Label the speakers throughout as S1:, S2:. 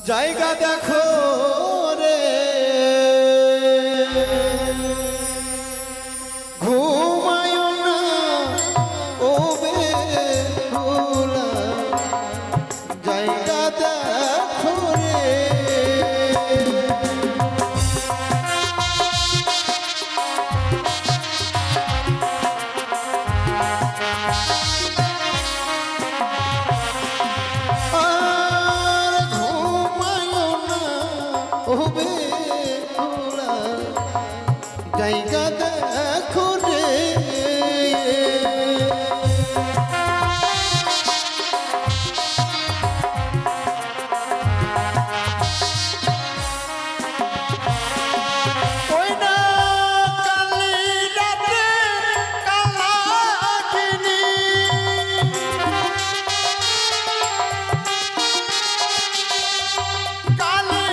S1: জায়গা দেখো রে ঘুমায় না ও বেহুলা জায়গা দেখো রে জায়গা দেখো রে ওই না কালি রাতে কালাকিনি কালি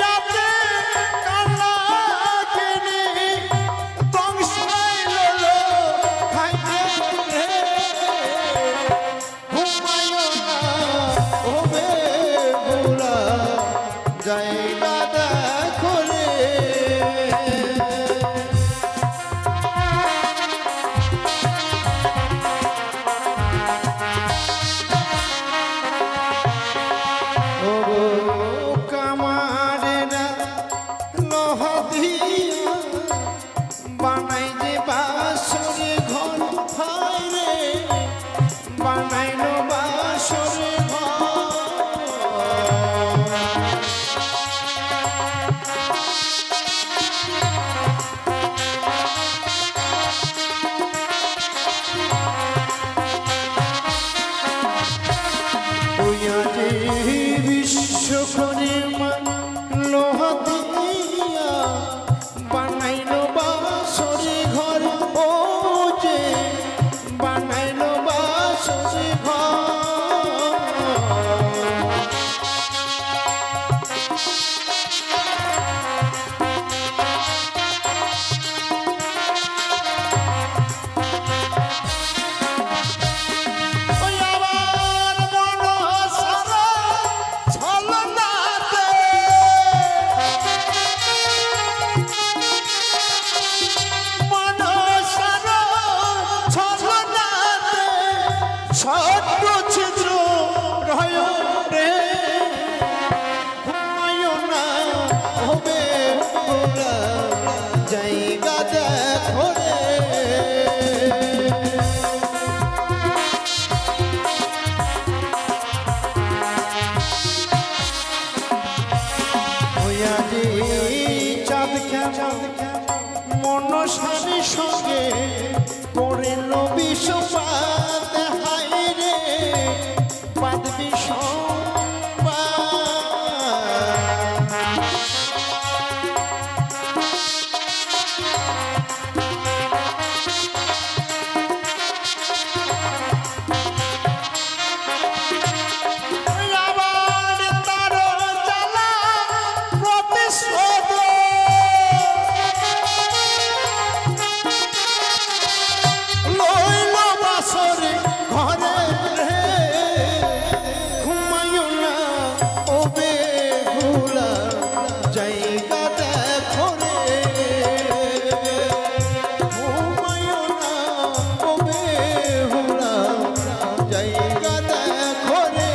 S1: রাতে কালাকিনি জায়গা দেখো রে ও কামারেরা লোহা দিয়া বানাই যে বাসরে ঘর ভাই রে বানাইলো বাসরে বিশ্বকর্মা লোহা দিয়া বানাইলো বাসরে ঘর ও যে বানাইলো বাসরে ঘর ছোট্ট ছিদ্র রয় রে ঘুমায় না হবে ওরা জায়গা দেখো রে হইয়া যে চাঁদ খেলা মনসার সঙ্গে করিল বিষপাত বাদবি জায়গা দেখো রে ঘুমায় না ও বেহুলা জায়গা দেখো রে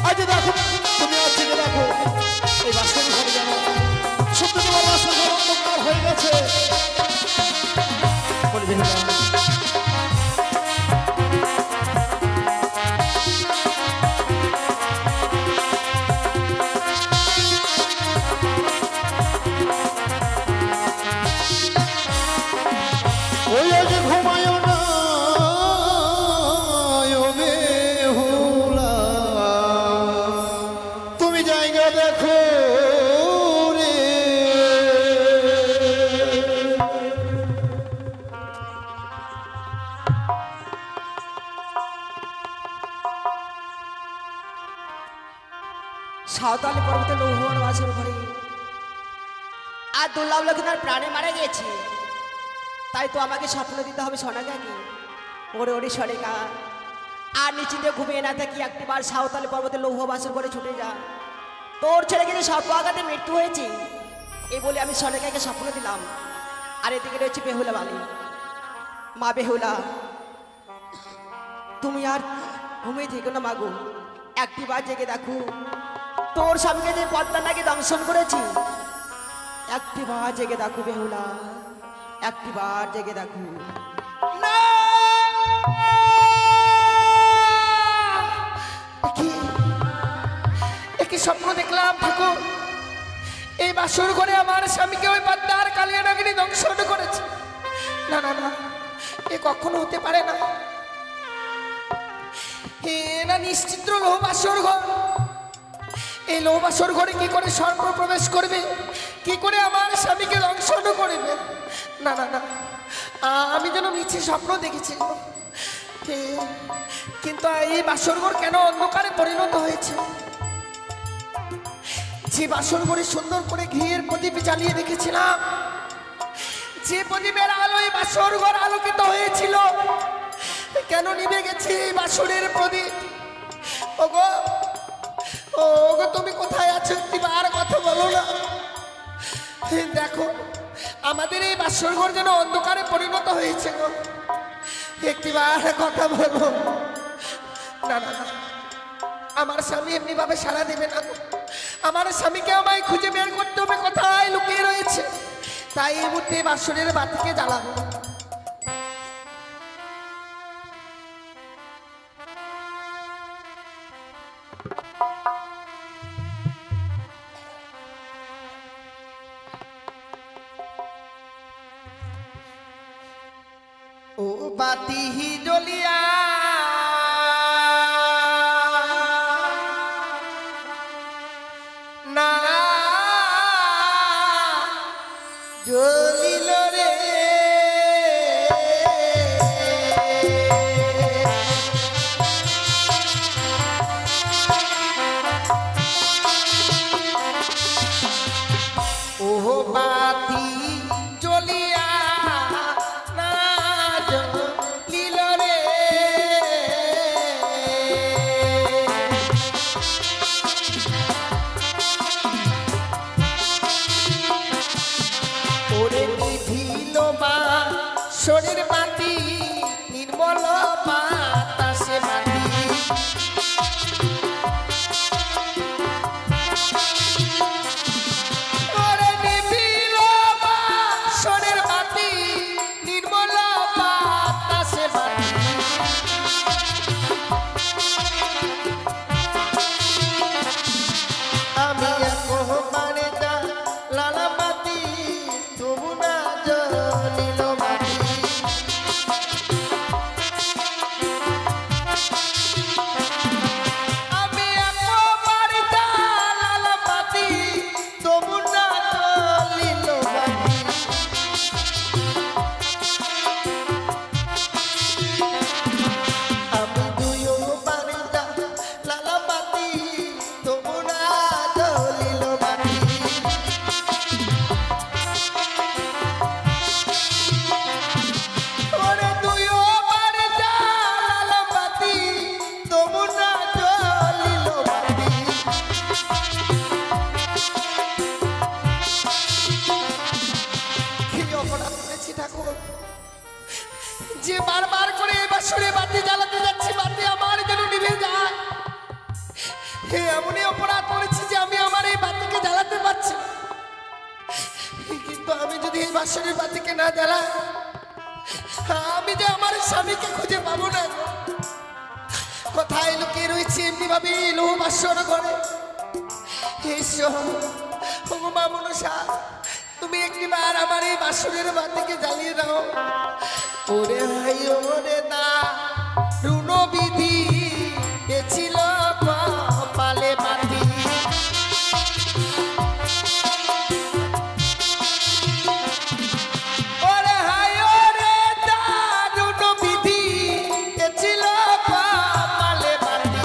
S1: আজ দেখো তুমি আজ থেকে দেখো এই বাসন ঘরে জানো সত্যি তোমার বাসন ঘর অন্ধকার হয়ে গেছে ওই যে ঘুমায় না বেহুলা তুমি জায়গা দেখো রে
S2: সাঁওতালি পর্বতে লৌহন বাসর ঘরে আর দুর্লভ লোকে তার প্রাণে মারা গেছে, তাই তো আমাকে সাফল্য দিতে হবে সোনাগাকে। ওরে ওরে সরেকা, আর নিশ্চিন্তে ঘুমিয়ে না থাকি একটিবার সাঁওতালি পর্বতে লৌহ বাসর করে ছুটে যা। তোর ছেলেকে যে সর্প আঘাতে মৃত্যু হয়েছে এই বলে আমি সরেকাকে স্বপ্ন দিলাম। আর এদিকে রয়েছে বেহুলা বালি। মা বেহুলা, তুমি আর ঘুমিয়ে থেকো না মাগো, একটিবার জেগে দেখো তোর স্বামীকে যে পদ্মা নাকি দংশন করেছি। একটিবার জেগে দেখো বেহুলা, একটিবার জেগে দেখো।
S3: না! একই স্বপ্ন দেখলাম ঠাকুর, এই বাসর ঘরে আমার স্বামীকে ওই পদ্মার কালিয়া নাগিনী দংশন করেছে। না না না, এ কখনো হতে পারে না। না নিশ্চিত্র লৌহ বাসর ঘর, এই লৌহ বাসর ঘরে কি করে সর্প প্রবেশ করবে, কি করে আমার স্বামীকে দংশন করবে? না না না, আমি যেন মিছে স্বপ্ন দেখেছি। কিন্তু এই বাসরঘর কেন অন্ধকারে পরিণত হয়েছে? যে বাসরঘরে সুন্দর করে ঘিয়ের প্রদীপ জ্বালিয়ে রেখেছিলাম, যে প্রদীপের আলোয় বাসরঘর আলোকিত হয়েছিল, কেন নিভে গেছে এই বাসরের প্রদীপ? ওগো ওগো, তুমি কোথায় আছো? একটিবার কথা বলো না। দেখো আমাদের এই বাসরঘর যেন অন্ধকারে পরিণত হয়েছে গো, একটিবার কথা বলো। না না না, আমার স্বামী এমনি ভাবে সাড়া দেবে না। আমার স্বামীকে আমায় খুঁজে বের করতে হবে কোথায় লুকিয়ে রয়েছে। তাই এই মুহূর্তে বাসরের বাতিকে জ্বালাবো। ও বাতি জ্বলিয়া না জ্বলিল রে, ও বাতি জ্বলিয়া না জ্বলিল রে, ওরে নিভিল বাসরের বাতি, নির্মল বাতাসে বাতি, ওরে নিভিল বাসরের বাতি, নির্মল বাতাসে বাতি, আমি একবারে জ্বালালাম বাতি, তবু না জ্বলিল বাতি। আমি একবারে জ্বালালাম বাতি, তবু না জ্বলিল বাতি। আমি দুইবারে জ্বালালাম বাতি, তবু না জ্বলিল বাতি। ওরে দুইবারে জ্বালালাম বাতি, তবু না জ্বলিল বাতি। কি অপরাধ করেছি ঠাকুর, যে বারবার করে এই বাসরে বাতি জ্বালাতে যাচ্ছি, বাতি আমার যেন নিভে যায়। এমনই অপরাধ করেছি যে আমি আমার এই বাতিকে জ্বালাতে পারছি না। কিন্তু আমি যদি এই বাসরের বাতিকে না জ্বালাই, আমি যে আমার স্বামীকে খুঁজে পাবো না। কোথায় লুকিয়ে রয়েছে এমনি ভাবে লৌহ বাসর ঘরে? মা মনসা, তুমি একটিবার আমার এই বাসরের বাতিকে জ্বালিয়ে দাও। ওরে ভাই ওরে না রুণ বিধি এছিল কপালে বাতি, ওরে হাই ওরে দারুণ বিধি এছিল কপালে বাতি।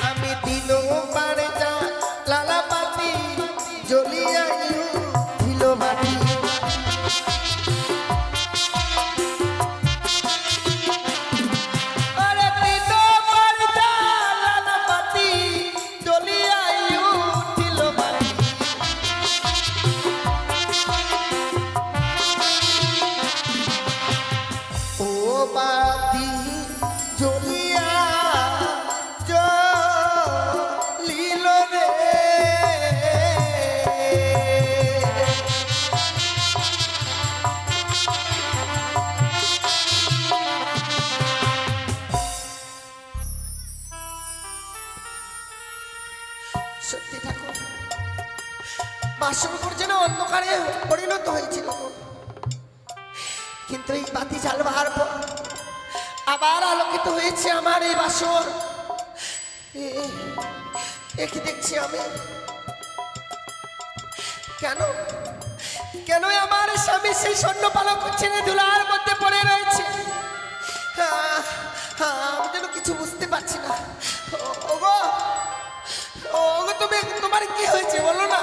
S3: আমি দিল পারে যা লালা বাতি, জ্বলিয়া দিল বাতি। সত্যি ঠাকুর, বাসর ঘর যেন অন্ধকারে পরিণত হয়েছিল গো। কিন্তু এই বাতি জ্বালবার পর আবার আলোকিত হয়েছে আমার এই বাসর। কি দেখছি আমি? কেন কেন আমার স্বামী সেই স্বর্ণ পালক ছেড়ে ধুলার মধ্যে পড়ে রয়েছে? আমি যেন কিছু বুঝতে পারছি না। ওগো ওগো, তুমি, তোমার কি হয়েছে বলো না?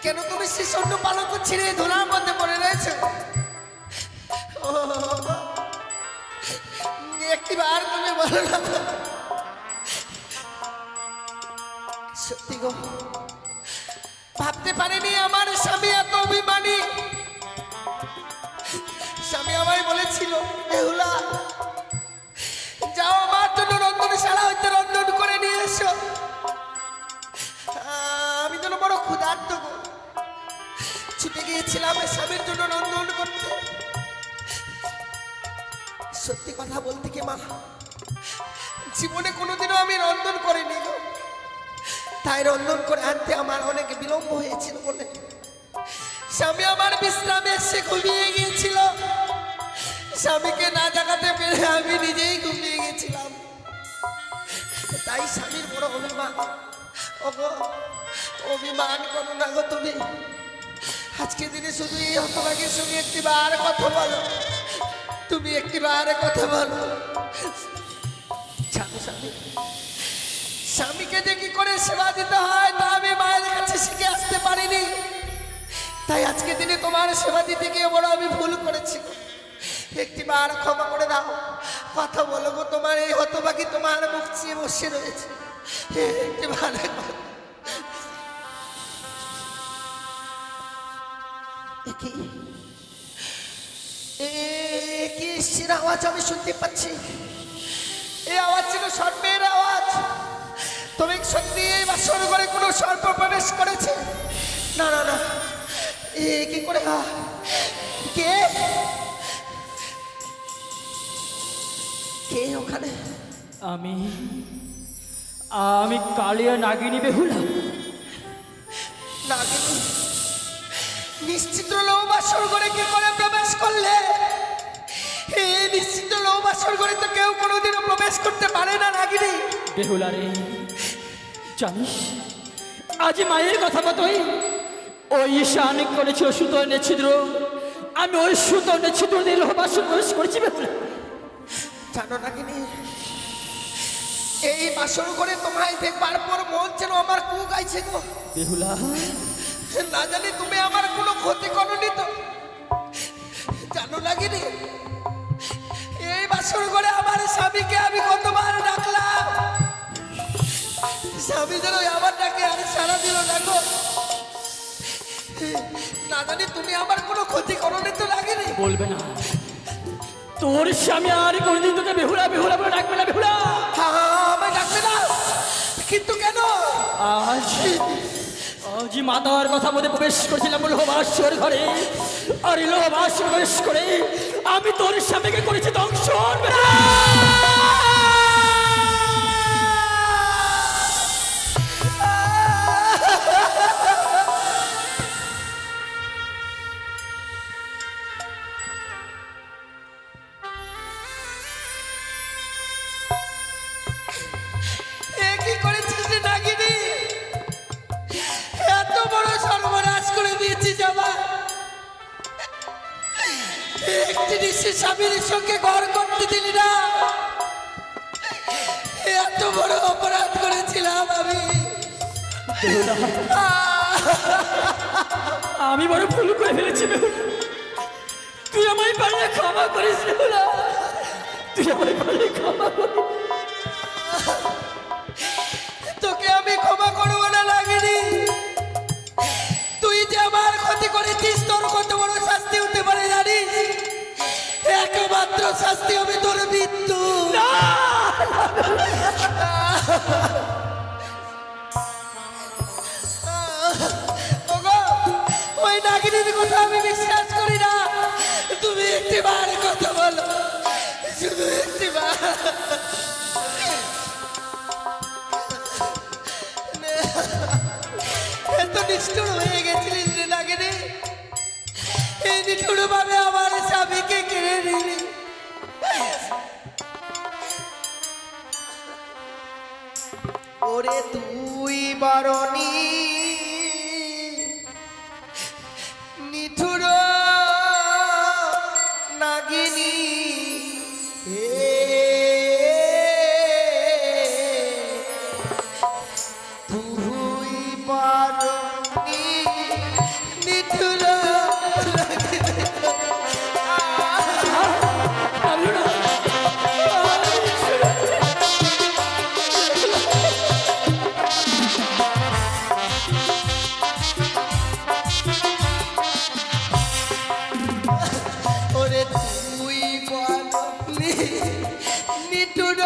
S3: কেন তুমি সেই স্বর্ণ পালক ছেড়ে ধুলার মধ্যে পড়ে রয়েছে? একটিবার তুমি বলো না। সত্যি গো, ভাবতে পারিনি আমার স্বামী এত অভিমানী। স্বামী আমায় বলেছিল, বেহুলা যাও আমার জন্য রন্ধনশালা হইতে রন্ধন করে নিয়ে এসো। আমি যেন বড় ক্ষুধার্ত গো, ছুটে গিয়েছিলাম স্বামীর জন্য রন্ধন করতে। সত্যি কথা বলতে কি মা, জীবনে কোনোদিনও আমি রন্ধন করিনি গো। তাই রন্ধন করে আনতে আমার অনেক বিলম্ব হয়েছিল বলে স্বামী আমার বিশ্রামে এসে ঘুমিয়ে গিয়েছিল। স্বামীকে না জাগাতে পেরে আমি নিজেই ঘুমিয়ে গেছিলাম। তাই স্বামীর বড় অভিমান। ওগো, অভিমান করো না গো তুমি। আজকে দিনে শুধু এই হতভাগের সঙ্গে একটিবার কথা বলো, তুমি একটিবার কথা বলো। স্বামী, স্বামীকে যে কি করে সেবা দিতে হয় তা আমি মায়ের কাছে শিখে আসতে পারিনি। তাই আজকে দিনে তোমার সেবা দিতে গিয়ে বড় আমি ভুল করেছি। একটিবার ক্ষমা করে দাও, কথা বলো গো। তোমার এই হতভাগী তোমার মুখ চেয়ে বসে রয়েছে। একটিবার কি এসছির আওয়াজ আমি শুনতে পাচ্ছি? এই আওয়াজ ছিল সর্পের আওয়াজ। তুমি সত্যি এই বাসর ঘরে কোনো সর্প প্রবেশ করেছে? না না না, কি করে? কে কে ওখানে?
S4: আমি আমি কালিয়া নাগিনী বেহুলা।
S3: নাগিনী? নিশ্চিত বাসর ঘরে কি করে প্রবেশ করলে? এই নিশ্চিত বাসর ঘরে তো কেউ কোনোদিনও প্রবেশ করতে পারে না নাগিনী।
S4: বেহুলা রে, জানিস আজ মায়ের কথা মতোই ওই ঈশান করেছিল সুতর্ণের ছিদ্র। আমি ওই সুতর্ণের ছিদ্র দিয়ে লোহবাসন প্রবেশ করেছি বেহুলা।
S3: জানো নাগিনী, এই বাসর ঘরে তোমায় দেখবার পর মন যেন আমার কু গাইছে গো।
S4: বেহুলা,
S3: না জানি তুমি আমার কোনো ক্ষতি করনি তো? জানো নাগিনী, এই বাসর ঘরে আমার স্বামীকে আমি কতবার ডাকলাম, স্বামী যেন আমার ডাকে আর সারা দিল না গো। না জানি তুমি আমার কোনো ক্ষতি করনি তো নাগিনী?
S4: বলবে না তোর স্বামী আর কোনদিন তোকে বেহুলা বেহুলা বলে ডাকবে না। বেহুলা
S3: আমায় ডাকবে না, কিন্তু কেন?
S4: আজ আজ মাতার কথা মধ্যে প্রবেশ করেছিলাম লোহবাসর ঘরে। আর লোহবাসর প্রবেশ করে আমি তোর স্বামীকে করেছি দংশন।
S3: কি করেছিস রে নাগিনী? এত বড় সর্বনাশ করে দিয়েছিস আমার। একটি নিশ্চিত স্বামীর সঙ্গে ঘর করতে দিলি না। এত বড় অপরাধ করেছিলাম আমি।
S4: আমি বড় ভুল করে ফেলেছি বেহুলা। তুই আমায় পারলে ক্ষমা করিস বেহুলা, তুই আমায় পারলে ক্ষমা করিস।
S3: তোকে আমি ক্ষমা করবো না নাগিনী। তুই যে আমার ক্ষতি করেছিস, তোর কত বড় শাস্তি হতে পারে জানিস? একমাত্র শাস্তি হবে তোর মৃত্যু। ওগো, ওই নাগিনীর কথা আমি বিশ্বাস করি না। তুমি একটিবার কথা বলো, শুধু একটিবার। নিষ্ঠুর হয়ে গেছিলিস রে নাগিনী। এই নিষ্ঠুর ভাবে আমার স্বামীকে কেড়ে নিলি। ওরে তুই বারণী নিঠুর নাগিনী হে, তুই বারণী নিঠুর নাগিনী। ওরে তুই বারণী নিঠুর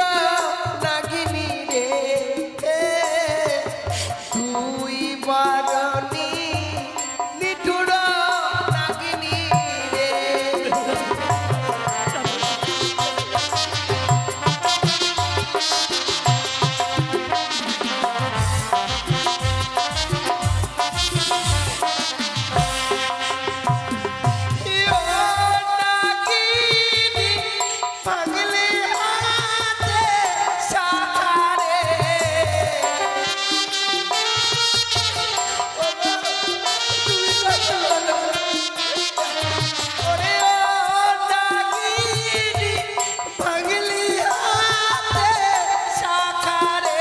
S3: নাগিনী রে, তুই বারণী নিঠুর নাগিনী রে। ও নাগিনী পাগলি হাতে সাকারে, তুই কত ভালো। ওরে ও নাগিনী পাগলি হাতে সাকারে,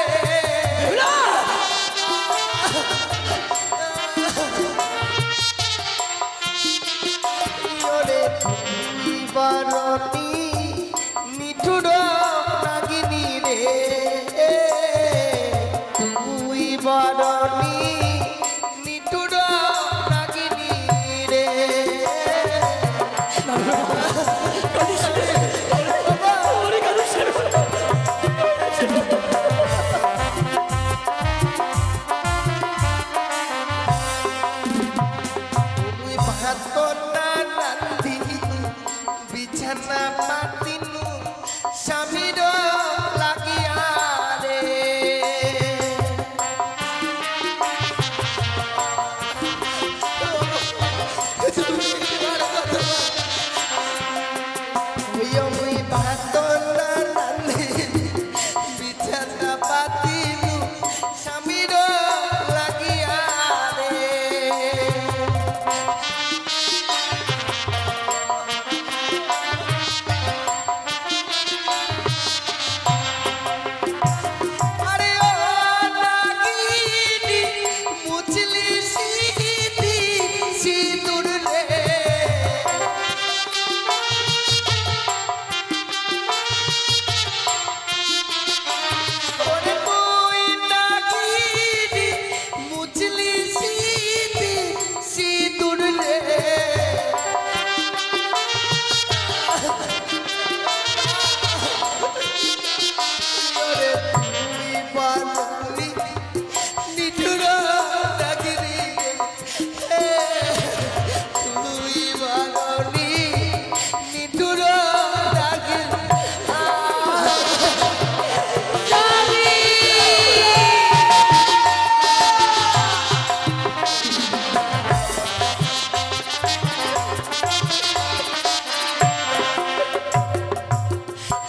S3: ওরে তুই বারণী নিঠুর নাগিনী রে, তুই বারণী নিঠুর নাগিনী রে। তুই বাহাত্তর না রান্ধি বিছানা পাতিনু স্বামীর লাগিয়া রে। মুই বাহাত্তর না রান্ধি বিছানা পাতিনু স্বামীর লাগিয়া রে। আরে ও নাগিনী মুছলি সিঁথি সিঁদুর রে, ওরে তুই নাগিনী মুছলি সিঁথি সিঁদুর রে। ওরে তুই বারণী নিঠুর নাগিনী রে, তুই বারণী নিঠুর নাগিনী।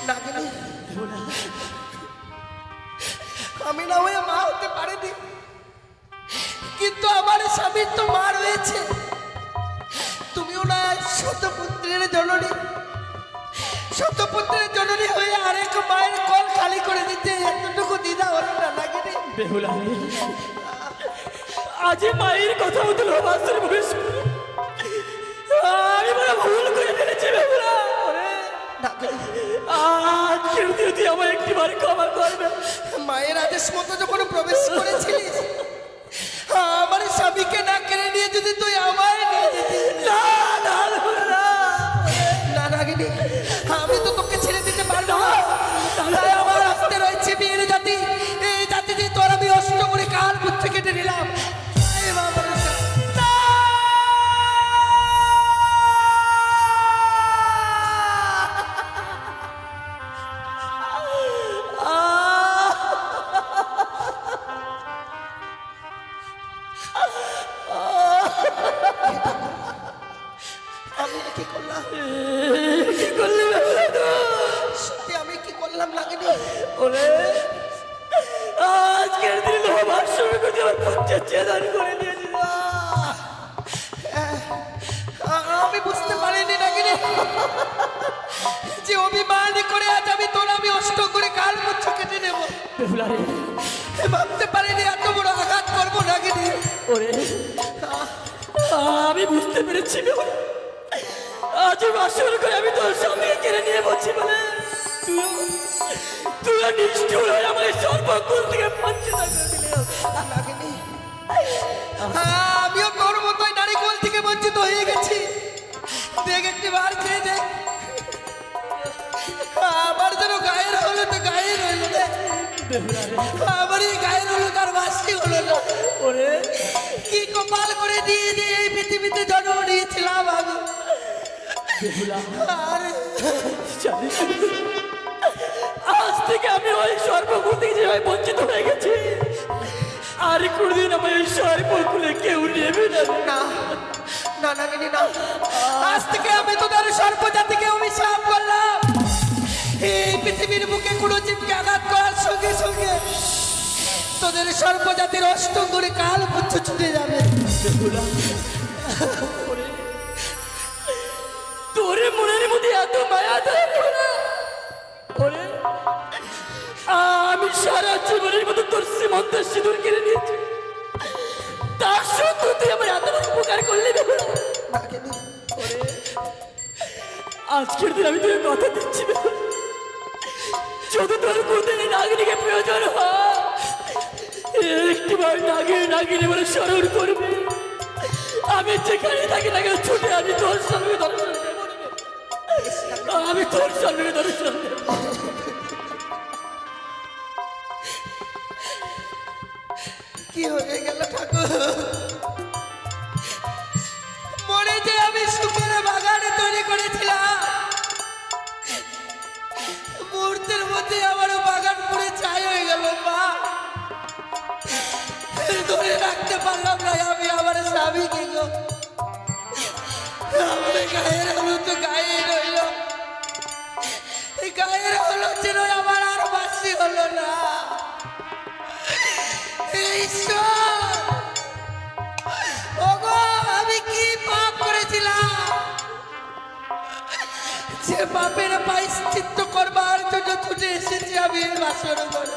S3: নাগিনী, আমি না হয়ে মা হতে পারিনি, কিন্তু আমার স্বামীর তো মা রয়েছে। তুমিও না শতপুত্রের জননী, শতপুত্রের জননী হয়ে আরেক মায়ের কল খালি করে দিতে এতটুকু দ্বিধা হলো না নাগিনী?
S4: বেহুলা রে, আজ মায়ের কথা উঠল বাসের মুখে শুনে। আমি বড় ভুল করে ফেলেছি বেহুলা।
S3: নাগিনী,
S4: আজ কেউ আমায় একটিবার ক্ষমা করবে।
S3: মায়ের আদেশ মতো যখন প্রবেশ করেছিলিস, আমার স্বামীকে না কেড়ে নিয়ে যদি তুই আমায় নিয়ে যেতি।
S4: না না বেহুলা,
S3: না নাগিনী, আমি তো তোকে ছেড়ে দিতে পারবো না। তাই আমার আসতে রয়েছে বিয়ের জাতি, এই জাতি দিয়ে তোর আমি অষ্ট করে কাল পুত্রে কেটে নিলাম। এই মা ভরসা। না!
S4: তুই আমার পুত্রের চেদান করে দিয়েছিস।
S3: আমি বুঝতে পারিনি নাগিনী যে অভিমান করে আজ আমি তোর আমি অষ্ট করে কাল পুচ্ছ কেটে নেব।
S4: বেহুলা রে,
S3: ভাবতে পারিনি এত বড় আঘাত করবো নাগিনী।
S4: ওরে আমি বুঝতে পেরেছি বেহুলা, আজ বাসর করে আমি তোর স্বামীকে কেড়ে নিয়ে বলছি বলে তুই নিষ্ঠুর হয়ে আমার সর্বকুল থেকে বঞ্চিত করে দিলি।
S3: নাগিনী, আমিও তোর মতোই নারী কোল থেকে বঞ্চিত হয়ে গেছি। দেখ একটি বার চেয়ে দেখ, আমার যেন গায়ের হলো তো গায়ের হইলো না,
S4: বেহুলা রে,
S3: আমার এই গায়ের হলো তার বাসি হলো না।
S4: ওরে
S3: কি কপাল করে দিয়ে দিয়ে এই পৃথিবীতে জন্ম নিয়েছিলাম আমি।
S4: বেহুলা,
S3: আর
S4: জানিস আজ থেকে আমি ওই সর্বকুল থেকে যেভাবে বঞ্চিত হয়ে গেছি, আর কোনদিন আমার এই সর্বকুলে কেউ নেবে না।
S3: না না নাগিনী না, আজ থেকে আমি তোদের সর্বজাতিকে অভিশাপ করলাম। এই পৃথিবীর বুকে কোনো জীবকে আঘাত করার সঙ্গে সঙ্গে তোদের সর্বজাতির অষ্টঙ্গরে কাল পুচ্ছ ছুটে যাবে।
S4: বেহুলা, ওরে, তোর মনের মধ্যে এত মায়া থাকে না? ওরে আমি সারা জীবনের মতো তোর শ্রীমন্তের সিঁদুর কিনে নিয়েছি, তার সত্ত্বেও তুই আমার এত বড় উপকার করলি বেহুলা।
S3: নাগিনী,
S4: ওরে আজকের দিন আমি তোকে কথা দিচ্ছি বেহুলা, যদি তোর কোনদিন নাগিনীকে প্রয়োজন হয় একটিবার নাগিনী বলে স্মরণ করবে, আমি যেখানে থাকি না কেন ছুটে আমি তোর সঙ্গে দর্শন দেব, আমি তোর সঙ্গে দর্শন দেব।
S3: কি হয়ে গেল ঠাকুর? মনে যে আমি সুখের বাগানে তৈরি করেছিলাম, মুহূর্তের মধ্যে আমারও বাগান পুড়ে ছাই হয়ে গেল। মা, ধরে রাখতে পারলাম না আমি আমার স্বামীকে গো। আমার গায়ের হলো তো গায়ে রইল, এই গায়ের হলো ছিল আমার আর বাসি হলো না। ঈশ্বর, ওগো আমি কি পাপ করেছিলাম যে পাপের প্রায়শ্চিত্ত করবার জন্য ছুটে এসেছি আমি এই বাসর ঘরে।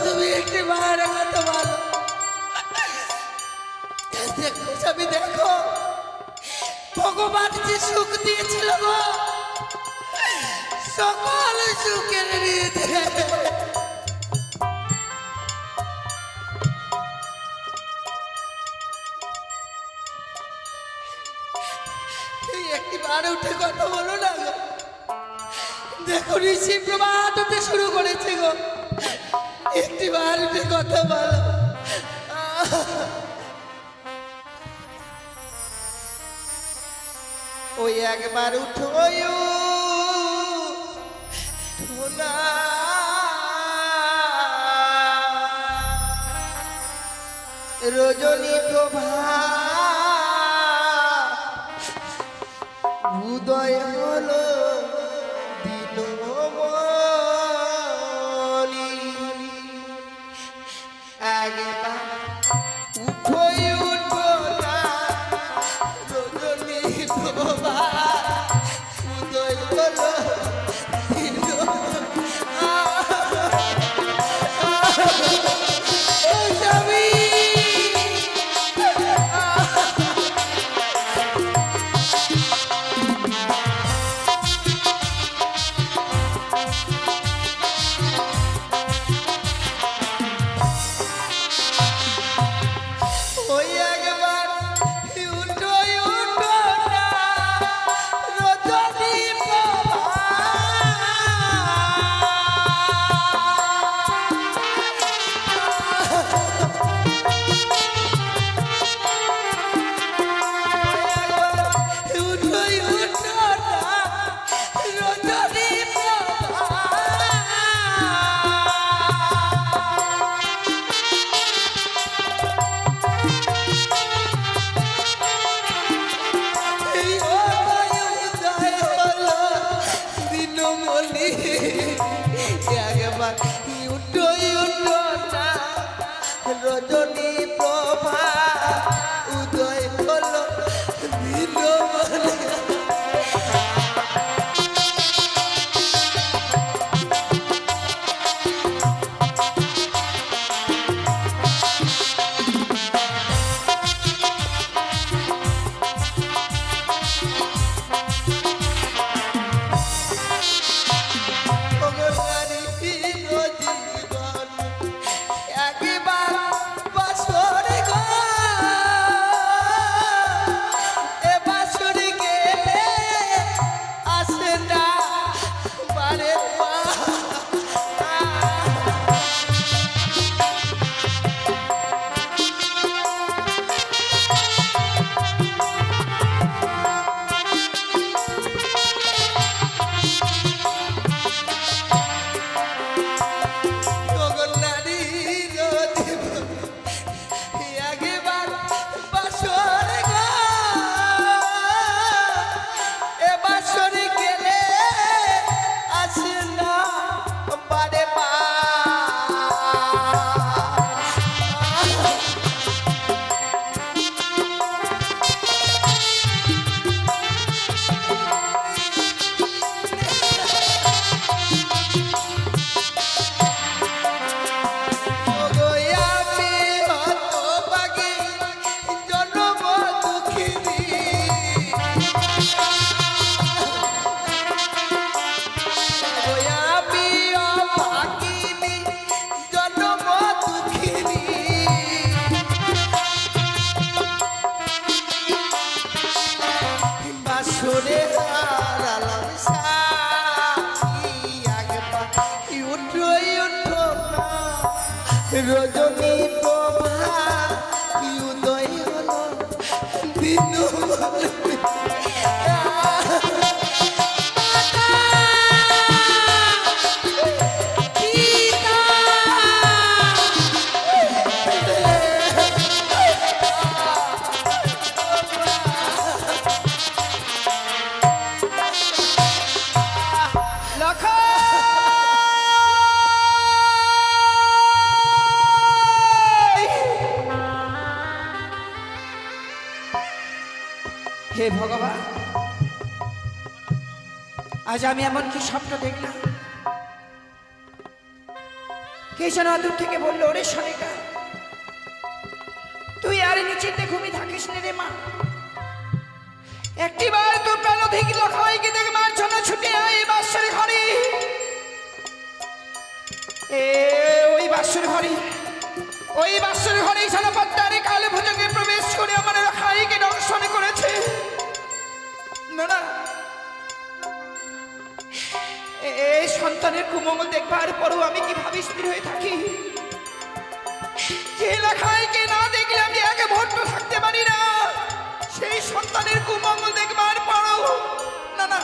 S3: তুমি একটি মায়ের কথা বলো। দেখো স্বামী, দেখো ভগবান যে সুখ দিয়েছিল গো, সকল সুখের নিয়েছে। একটি বার উঠে কথা বলো না গো। দেখো ঋষি প্রভাত হতে শুরু করেছে গো, একটি বার উঠে কথা বলো। ওই একবার উঠো না, রজনী প্রভা উদয় হলো দিনমণি, একবার উঠোই উঠো না, রজনী প্রভা উদয় হলো স্বামী। রজনী প্রভা উদয় হলো দিল বলে। রজনী প্রভা উদয় হলো দিন বলে।
S2: হে ভগবান, আজ আমি এমন কি স্বপ্ন দেখলাম। কে যেন দূর থেকে বললো, ওরে সনিকা, তুই আর নিচেতে ঘুমিয়ে থাকিস নে রে মা। একটিবার তোর প্রাণ থেকে লখাইকে দেখে মার জন্য ছুটে আয় বাসর ঘরে। ওই বাসর ঘরে, ওই বাসর ঘরে জনপদ্মারে কালে ভোজকে প্রবেশ করে আমার লখাইকে দর্শন করেছে। না না, এই সন্তানের কুমঙ্গল দেখবার পরও আমি কিভাবে স্থির হয়ে থাকি। যে লেখাইকে না দেখলে আমি এক মুহূর্ত থাকতে পারি না। সেই সন্তানের কুমঙ্গল দেখবার পরও না না,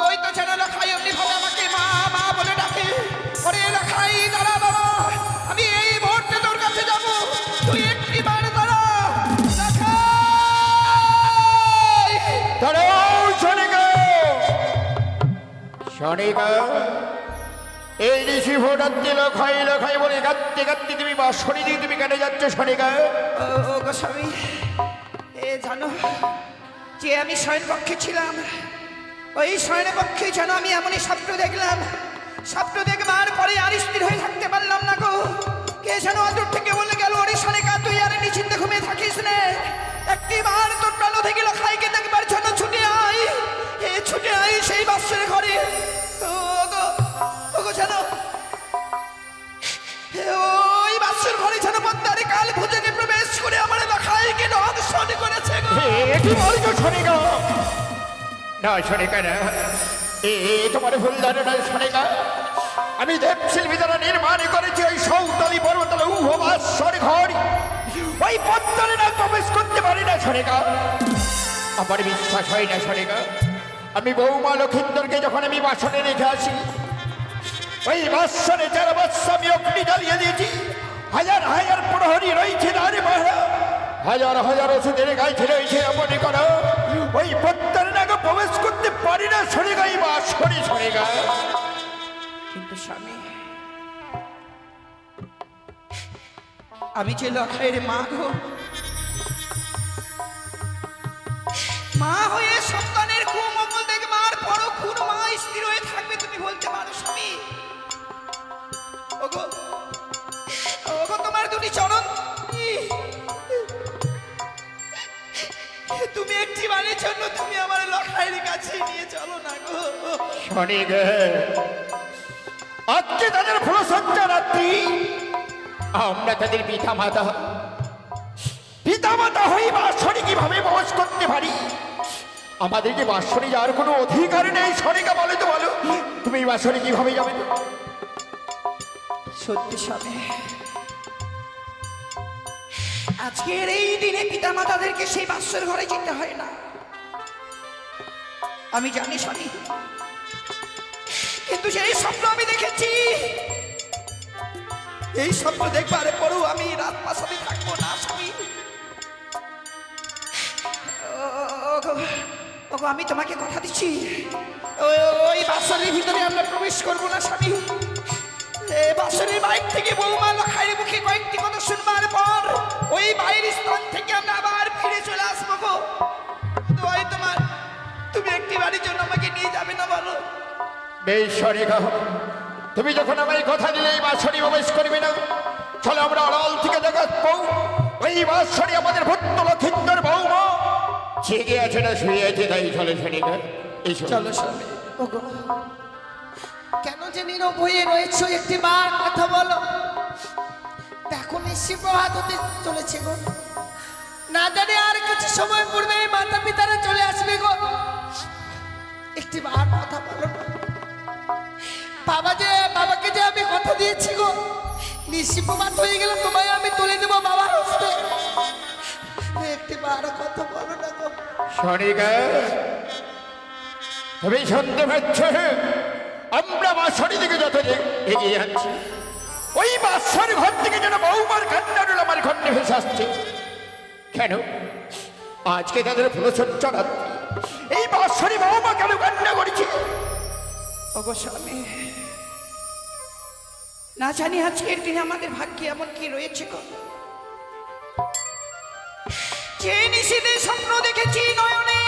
S2: ওই তো যেন লেখাই অমনি ভাবে আমাকে মা মা বলে ডাকে। ওরে লেখাই দাঁড়া বাবা, আমি এই মুহূর্তে তোর কাছে যাবো, তুই একটি বার দাঁড়া।
S5: এই ঋষি ভোটার দিল খাই খাই বলে কাঁদতে কাঁদতে তুমি বাঁশরি দিয়ে তুমি কেটে যাচ্ছ সনিকা।
S2: ও গোস্বামী, এ জানো যে আমি শয়ন পক্ষে ছিলাম, ওই শয়ন পক্ষে যেন আমি এমনই স্বপ্ন দেখলাম। স্বপ্ন দেখবার পরে আর স্থির হয়ে থাকতে পারলাম না গো। কে যেন দূর থেকে বলে গেল, ওরে সনিকা, তুই আর নিশ্চিন্তে ঘুমিয়ে থাকিস নে। একটি বার তোর প্রাণ থেকে লখাইকে দেখবার জন্য ছুটে আয়। ছুটে আয় সেই বাসের ঘরে। জানো ওই বাসের ঘরে যেন পদ্মারে কাল ভোজনে প্রবেশ করে আমার লখাইকে দর্শন করেছে গো।
S5: কি বলছো সনিকা? না সনিকা না, তোমার ভুল ধারণা সনিকা। আমি দেবশিল্পী দ্বারা নির্মাণ করেছি ওই সৌতালি পর্বতলে উহবাসর ঘর। ওই পদ্মারে না প্রবেশ করতে পারি না সনিকা। আমার বিশ্বাস হয় না সনিকা। আমি বৌমা লক্ষিন্দরকে যখন আমি বাসনে রেখে আসি, ওই বাসনে 4 বৎসর আমি অগ্নি জ্বালিয়ে দিয়েছি। হাজার হাজার প্রহরী রয়েছে নারে মহারা, হাজার হাজার ওষুধের গাইছে রয়েছে। মনে করো ওই পদ্মারে না প্রবেশ করতে পারি না সনিকা, এই বাসনে সনিকা।
S2: কিন্তু স্বামী,
S3: আমি যে লখাইয়ের মা গো, মা হয়ে সন্তানের কুমঙ্গল দেখে মার পরও খুন মা স্থির হয়ে থাকবে তুমি বলতে পারো স্বামী? ওগো ওগো তোমার দুটি চরণ তুমি একটি বারের জন্য তুমি আমার লখাইয়ের কাছে নিয়ে চলো না গো।
S5: শনি গে, আজকে তাদের ফুলসজ্জা রাত্রি, আমরা তাদের পিতা মাতা হই বাসরে কিভাবে বস করতে পারি? আমাদের যে বাসরে যাওয়ার কোনো অধিকার নেই। শনিকা বলে তো বলো, তুমি এই বাসরে কিভাবে যাবে?
S3: সত্যি স্বামী, আজকের এই দিনে পিতা মাতাদেরকে সেই বাসর ঘরে যেতে হয় না, আমি জানি স্বামী, কিন্তু সেই স্বপ্ন আমি দেখেছি। এই স্বপ্ন দেখবার পরেও আমি রাত পাশাতে থাকবো না স্বামী। ওগো আমি তোমাকে কথা দিচ্ছি, ওই বাসরের ভিতরে আমরা প্রবেশ করবো না স্বামী। বাসরের বাইরে থেকে বৌমা লখাইয়ের মুখে কয়েকটি কথা শুনবার পর ওই বাইরের স্থান থেকে আমরা আবার ফিরে চলে আসবো গো। তোমার তুমি একটি বাড়ির জন্য আমাকে নিয়ে যাবে না বলো?
S5: বেশ শনিকা, তুমি যখন আমায় কথা দিলে এই বাসরে প্রবেশ করবে না, চলো আমরা আড়াল থেকে দেখাবো ওই বাসরে আমাদের ভূত লক্ষিন্দর বৌমা জেগে আছে না শুয়ে আছে। তাই চলো শনিকা, এই
S3: চলো স্বামী। ওগো কেন যে নীরব হয়ে রয়েছো, একটি বার কথা বলো। দেখো নিশি প্রভাত হতে চলেছে গো, না জানি আর কিছু সময় পূর্বে মাতা পিতারা চলে আসবে গো। একটি বার কথা বলো না। বাবাকে যে আমি কথা দিয়েছি গো, নিশি প্রভাত হয়ে গেলে তোমায় আমি তুলে দেবো বাবার হস্তে। একটি বার কথা বলো না গো।
S5: শনিকা, তুমি শুনতে পাচ্ছ? আমরা বাসরি দিকে যত এগিয়ে যাচ্ছি, ওই বাসর ঘর থেকে যেন বৌমার কান্নারুল আমার ঘন্টে ভেসে আসছে। কেন আজকে তাদের ফুলসজ্জা রাত্রি, এই বাসরি বৌমা কেন কান্না করেছে?
S3: ওগো স্বামী, না জানি আজকের দিনে আমাদের ভাগ্যে এমন কি রয়েছে গো। যে নিশীথে স্বপ্ন দেখেছি নয়নে,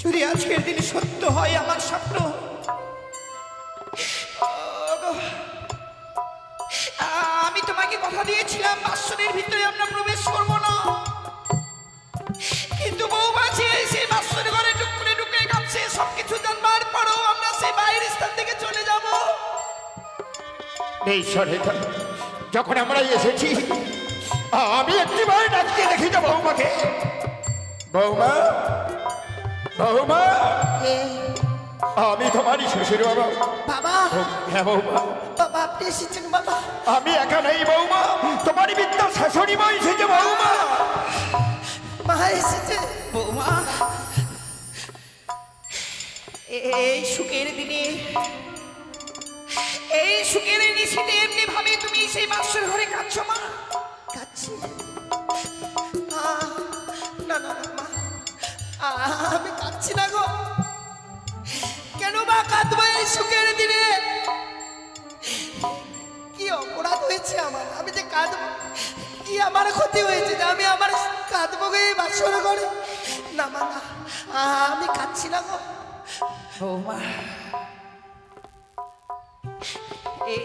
S3: যদি আজকের দিনে সত্য হয় আমার স্বপ্ন, আমি তোমাকে কথা দিয়েছিলাম বাসরের ভিতরে আমরা প্রবেশ করবো না, কিন্তু বৌমা সেই বাসর ঘরে টুকরে টুকরে কাঁদছে। সবকিছু জানবার পরও আমরা সেই বাইরের স্থান থেকে চলে যাব।
S5: এই শনিকা, যখন আমরা এসেছি আমি একটিবার ডাকতে দেখি তো বৌমাকে। বৌমা, বৌমা, আমি তোমারই শ্বশুর বাবা।
S3: বাবা,
S5: হ্যাঁ বৌমা,
S3: বাবা আপনি এসেছেন বাবা?
S5: আমি একা নেই বৌমা, তোমারই বিদ্যা শাশুড়ি মা এসেছে বৌমা।
S3: মা এসেছে বৌমা। এই সুখের দিনে, এই সুখের নিশীথে এমনি ভাবে তুমি সেই বাসর ঘরে কাঁদছো মা? কাঁদছি না না না মা, আমি কাঁদছি না গো। কেন মা কাঁদবো এই সুখের দিনে? কি অপরাধ হয়েছে আমার, আমি যে কাঁদবো? কি আমার ক্ষতি হয়েছে যে আমি আমার কাঁদবো গো এই বাসর ঘরে? না মা না, আমি কাঁদছি না গো। বৌমা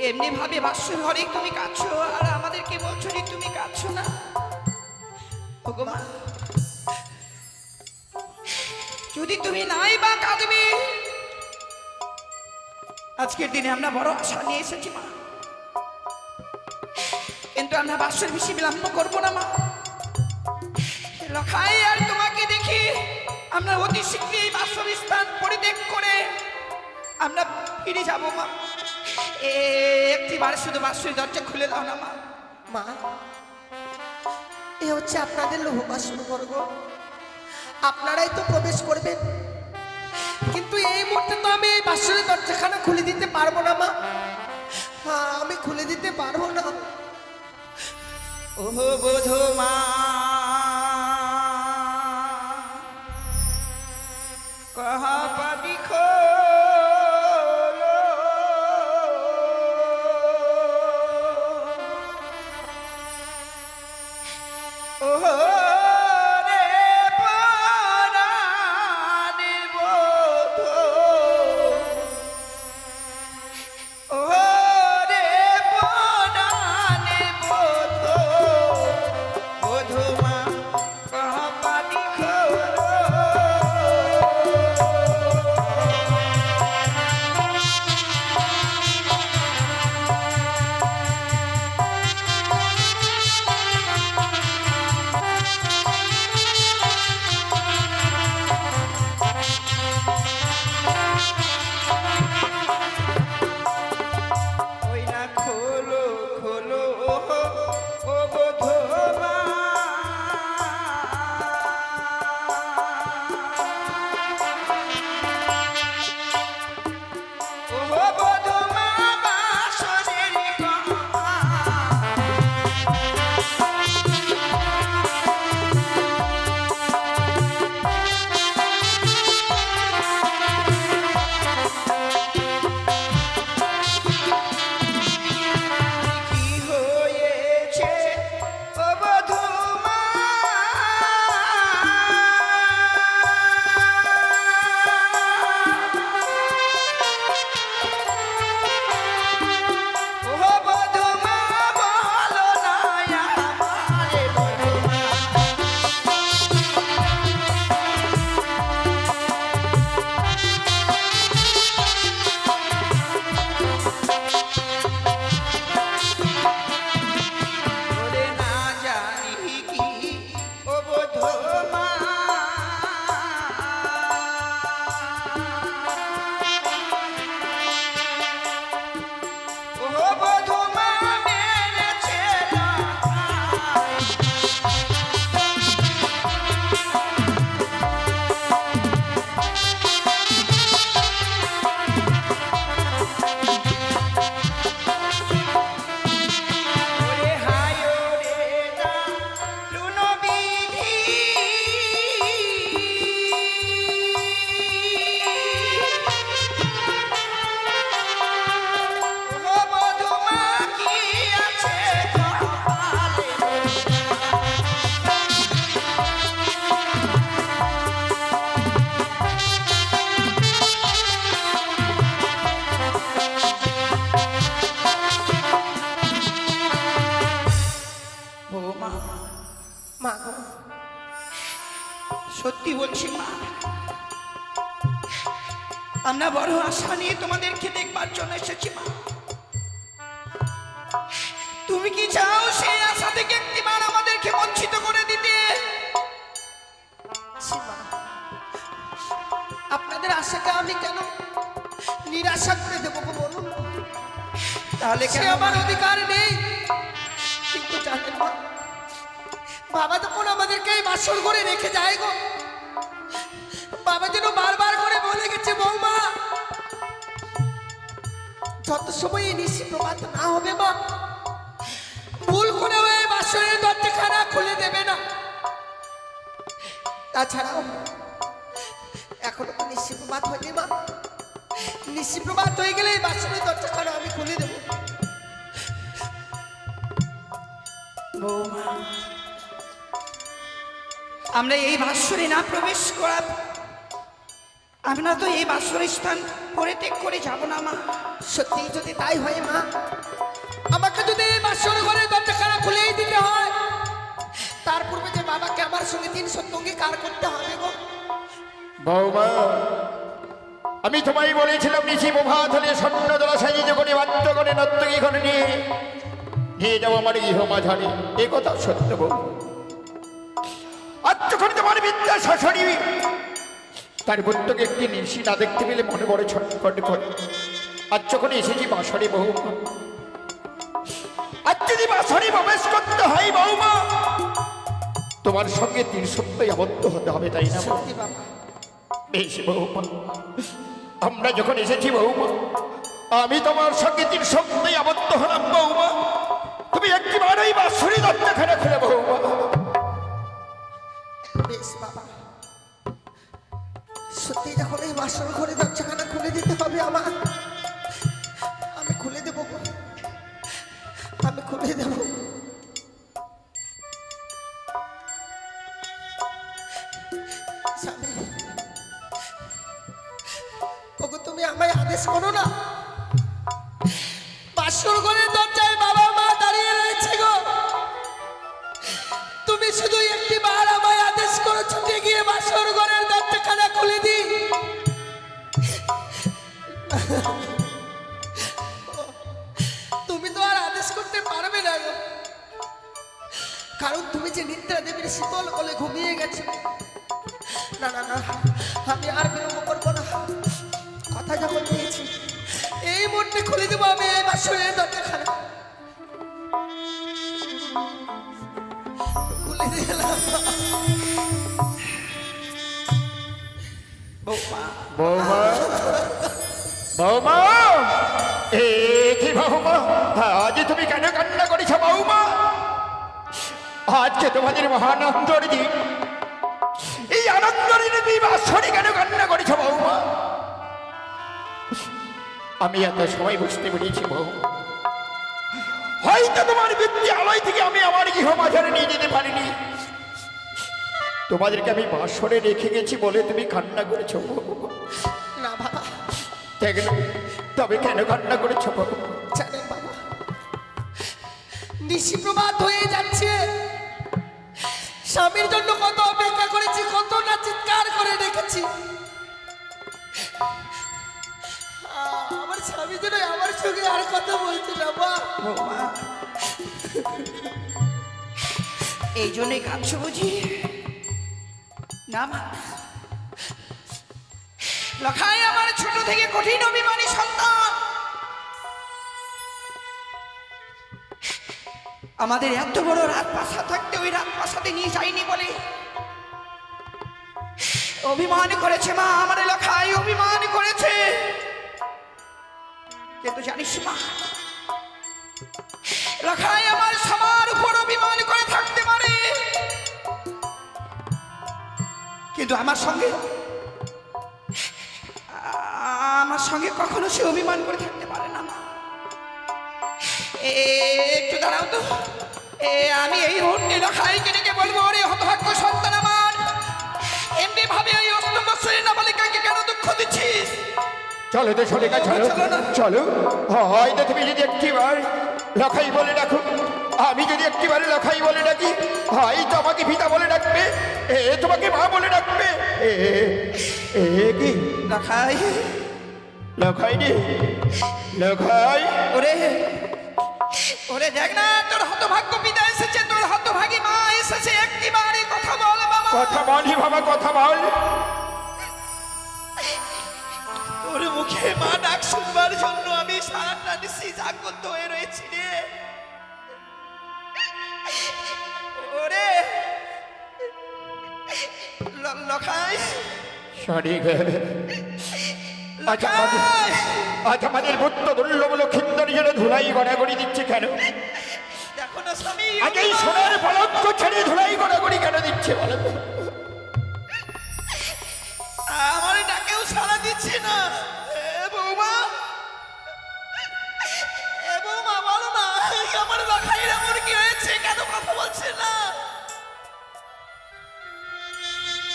S3: এমনি ভাবে বাসর ঘরে তুমি কাঁদছো আর আমাদেরকে বলছো যে তুমি কাঁদছো না? ওগো মা, যদি তুমি নাই বা কাঁদবে, আজকের দিনে আমরা বড় আশা নিয়ে এসেছি মা, কিন্তু আমরা বাসর বেশি বিলম্ব করবো না মা। লখাই আর তোমাকে দেখি আমরা অতি শীঘ্রই এই বাসর স্থান পরিত্যাগ করে আমরা ফিরে যাব মা। একটিবার শুধু বাসর দরজা খুলে দাও না মা। মা, এ হচ্ছে আপনাদের লৌহ বাসর ঘর গো, আপনারাই তো প্রবেশ করবেন, কিন্তু এই মুহূর্তে তো আমি এই বাসরের দরজাখানা খুলে দিতে পারবো না মা। আমি খুলে দিতে পারবো না। ওহ বোধো মা, কহা পাবি খোলো আমরা বড় আশা নিয়ে তোমাদেরকে দেখবার জন্য এসেছি মা। তুমি কি চাও সেই আশা থেকে একটিবার আমাদেরকে বঞ্চিত করে দিতে? আপনাদের আশাকে আমি কেন নিরাশা করে দেবো গো বলুন? তাহলে সে আমার অধিকার নেই। কিন্তু জানেন মা, বাবা তখন আমাদেরকে এই বাসর করে রেখে যায় গো। বাবা যেন বারবার করে বলে গেছে, বৌমা যত সময় এই নিশি প্রভাত না হবে মা, ভুল করে ওই বাসরের দরজাখানা খুলে দেবে না। তাছাড়াও এখনো তো নিশি প্রভাত হয়নি মা। নিশি প্রভাত হয়ে গেলে এই বাসরের দরজাখানা আমি খুলে দেবো। বৌমা, আমরা এই বাসরে না প্রবেশ করা, আমরা তো এই বাসরের স্থান পরিত্যাগ করে যাব না মা। সত্যি যদি তাই হয় মা, আমাকে যদি এই বাসর ঘরে দরজাখানা খুলেই দিতে হয়, তার পূর্বে যে বাবাকে আমার সঙ্গে 300 অঙ্গীকার করতে হবে গো।
S5: বৌমা, আমি তোমায় বলেছিলাম নিশি প্রভাত হলে স্বর্ণ দলা সাজিয়ে করে বাদ্য করে নর্তকী করে নিয়ে যাবো আমার গৃহ মাঝারে। এ কথা সত্য বউ। আর যখন তোমার বিদ্যা শাশুড়ি তার পুত্রকে একটি নিশি না দেখতে পেলে মনে বড় ছটফট করে। আর যখন এসেছি বাসরে বৌমা, আর যদি বাসরে প্রবেশ করতে হয় বৌমা, তোমার সঙ্গে 3 সপ্তাহ আবদ্ধ হতে হবে, তাই না?
S3: সত্যি বাবা।
S5: বেশ বৌমা, আমরা যখন এসেছি বৌমা, আমি তোমার সঙ্গে 3 সপ্তাহ আবদ্ধ হলাম বৌমা। তুমি একটিবার ওই বাসরে দরজাখানা খুলে বৌমা।
S3: বেশ বাবা, সত্যি যখন এই বাসর ঘরে দরজাখানা খুলে দিতে হবে আমার, আমি খুলে দেবো গো। আমি খুলে দেবো। স্বামী, ওগো তুমি আমায় আদেশ করো না। বাসর ঘরের দরজায় বাবা মা দাঁড়িয়ে রয়েছে গো। তুমি শুধু একটি বার আমায় আদেশ করো, ছুটে গিয়ে বাসর ঘরের দরজাখানা খুলে দি। তুমি তো আর আদেশ করতে পারবে না গো, কারণ তুমি যে নিদ্রা দেবীর শীতল কোলে ঘুমিয়ে গেছো। না না না, আমি আর বিলম্ব করবো না। কথা যখন দিয়েছি, এই মুহূর্তে খুলে দেবো আমি এই বাসরের দরজাখানা। খুলে দিলাম। বৌমা,
S5: বৌমা, বৌমা, এ কি বৌমা, আজ তুমি কেন কান্না করেছ বৌমা? আজকে তোমাদের মহানন্দর দিন, এই আনন্দের দিনে তুমি বাসরে কেন কান্না করেছ বৌমা? আমি এত সময় বুঝতে পেরেছি বৌমা, হয়তো তোমার বিদ্যালয় থেকে আমি আমার গৃহ মাঝারে নিয়ে যেতে পারিনি। তোমাদেরকে আমি বাসরে রেখে গেছি বলে তুমি কান্না করেছ বৌমা।
S3: না বাবা,
S5: দেখলো, তবে কেন কান্না করেছ বৌমা?
S3: জানেন বাবা, নিশি প্রভাত হয়ে যাচ্ছে। স্বামীর জন্য কত অপেক্ষা করেছি, কত না চিৎকার করে রেখেছি। আমার স্বামী যেন আমার সঙ্গে আর কথা বলছে না বৌমা। এই জন্যই কাঁদছো বুঝি? না মা, লখাই আমার ছোট থেকে কঠিন অভিমানী সন্তান। আমাদের এত বড় রাজপ্রাসাদ থাকতে ওই রাজপ্রাসাদে নিয়ে যায়নি বলে অভিমান করেছে মা। আমার লখাই অভিমান করেছে, কিন্তু জানিস মা, লখাই আমার সবার উপর অভিমান করে থাকতে পারে, কিন্তু আমার সঙ্গে কখনো সে অভিমান করে থাকতে পারে না মা। একটু দাঁড়াও তো, আমি এই মুহূর্তে লখাইকে ডেকে বলবো, ওরে হতভাগ্য সন্তান আমার, এমনি ভাবে এই অষ্টম বৎসরের নাবালিকাকে কেন দুঃখ দিচ্ছিস?
S5: চলো তো সলিকা, চলো চলো। হয়তো তুমি যদি একটিবার লখাই বলে ডাকো, আমি যদি একটিবার লখাই বলে ডাকি, হয়তো আমাকে পিতা বলে ডাকবে, তোমাকে মা বলে ডাকবে। কি
S3: লখাই,
S5: লখাই রে, লখাই।
S3: ওরে ওরে দেখ না, তোর হতভাগ্য পিতা এসেছে, তোর হতভাগী মা এসেছে, একটিবারই কথা বল বাবা।
S5: কথা বলি বাবা, কথা বল।
S3: তোর মুখে মা ডাক শুনবার জন্য আমি সারাটা নিশি জাগ্রত হয়ে রয়েছি রে। ওরে লখাই,
S5: সরি গে। আজ আমাদের পুত্র দুর্লভ লক্ষিন্দর যেন ধুলাই গড়াগড়ি দিচ্ছে কেন?
S3: দেখো না স্বামী,
S5: আজ এই সোনার পলঙ্ক ছেড়ে ধুলাই গড়াগড়ি কেন দিচ্ছে বলো তো?
S3: আমার ডাকেও সাড়া দিচ্ছে না। বৌমা, বৌমা বলো না, আমার লখাইয়ের এমন কি হয়েছে, কেন কথা বলছে না?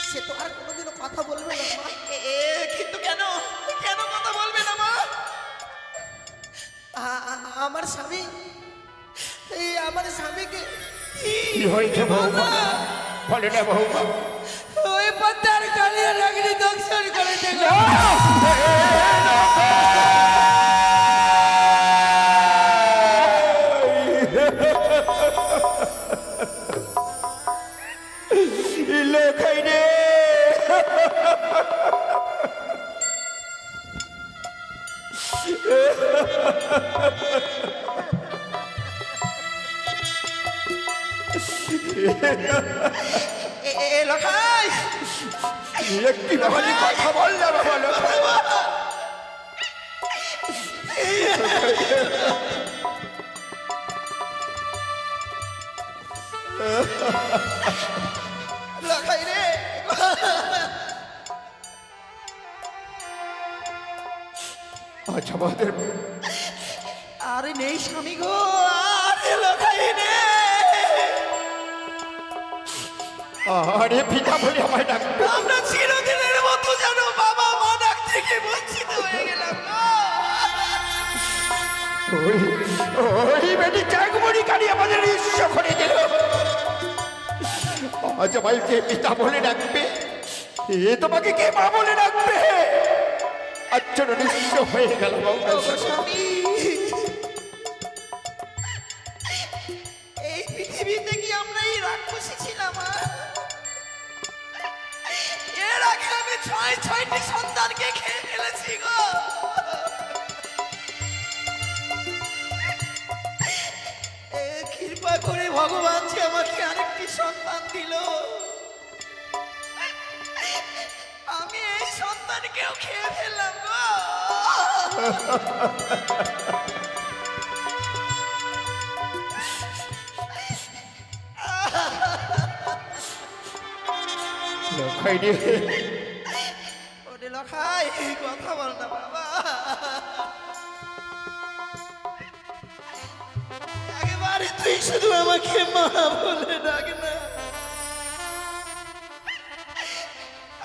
S1: সে তো আর কোনোদিনও কথা বলবে না মা।
S3: কিন্তু কেন কেন কথা বলবে না মা?
S1: আমার স্বামী, এই আমার স্বামীকে
S5: কি হয়েছে বৌমা? বলে না বৌমা।
S3: ওই পদ্মার কালিয়া রাগনি দংশন করে দেখো।
S5: লখাই রে,
S3: লখাই,
S5: একটি বাবালি কথা বল না বাবা। লখাই,
S3: লখাই রে,
S5: আজ আমাদের
S3: আরে নেই স্বামী গো, আরে লখাই রে।
S5: আরে পিতা বলে আমায় ডাকবে।
S3: আমরা চিরদিনের মতো যেন বাবা মা ডাক থেকে বঞ্চিত হয়ে গেলাম গো।
S5: ওই বেটি চাকমণি কালি আমাদের নিঃস্ব করে দিল। আজ আমায় কে পিতা বলে ডাকবে? এ তোমাকে কে মা বলে ডাকবে? আজ যেন নিঃস্ব হয়ে গেল।
S3: স্বামী, এই পৃথিবীতে কি আমরা এই রাক্ষসী ছিলাম? এর আগে আমি ছয়টি সন্তানকে খেয়ে ফেলেছি গো। কৃপা করে ভগবান যে আমাকে আরেকটি সন্তান দিল, আমি এই সন্তানকেও খেয়ে ফেললাম গো।
S5: লখাই রে,
S3: ওরে লখাই, কথা বল না বাবা। একেবারে তুই শুধু আমাকে মা বলে ডাক না।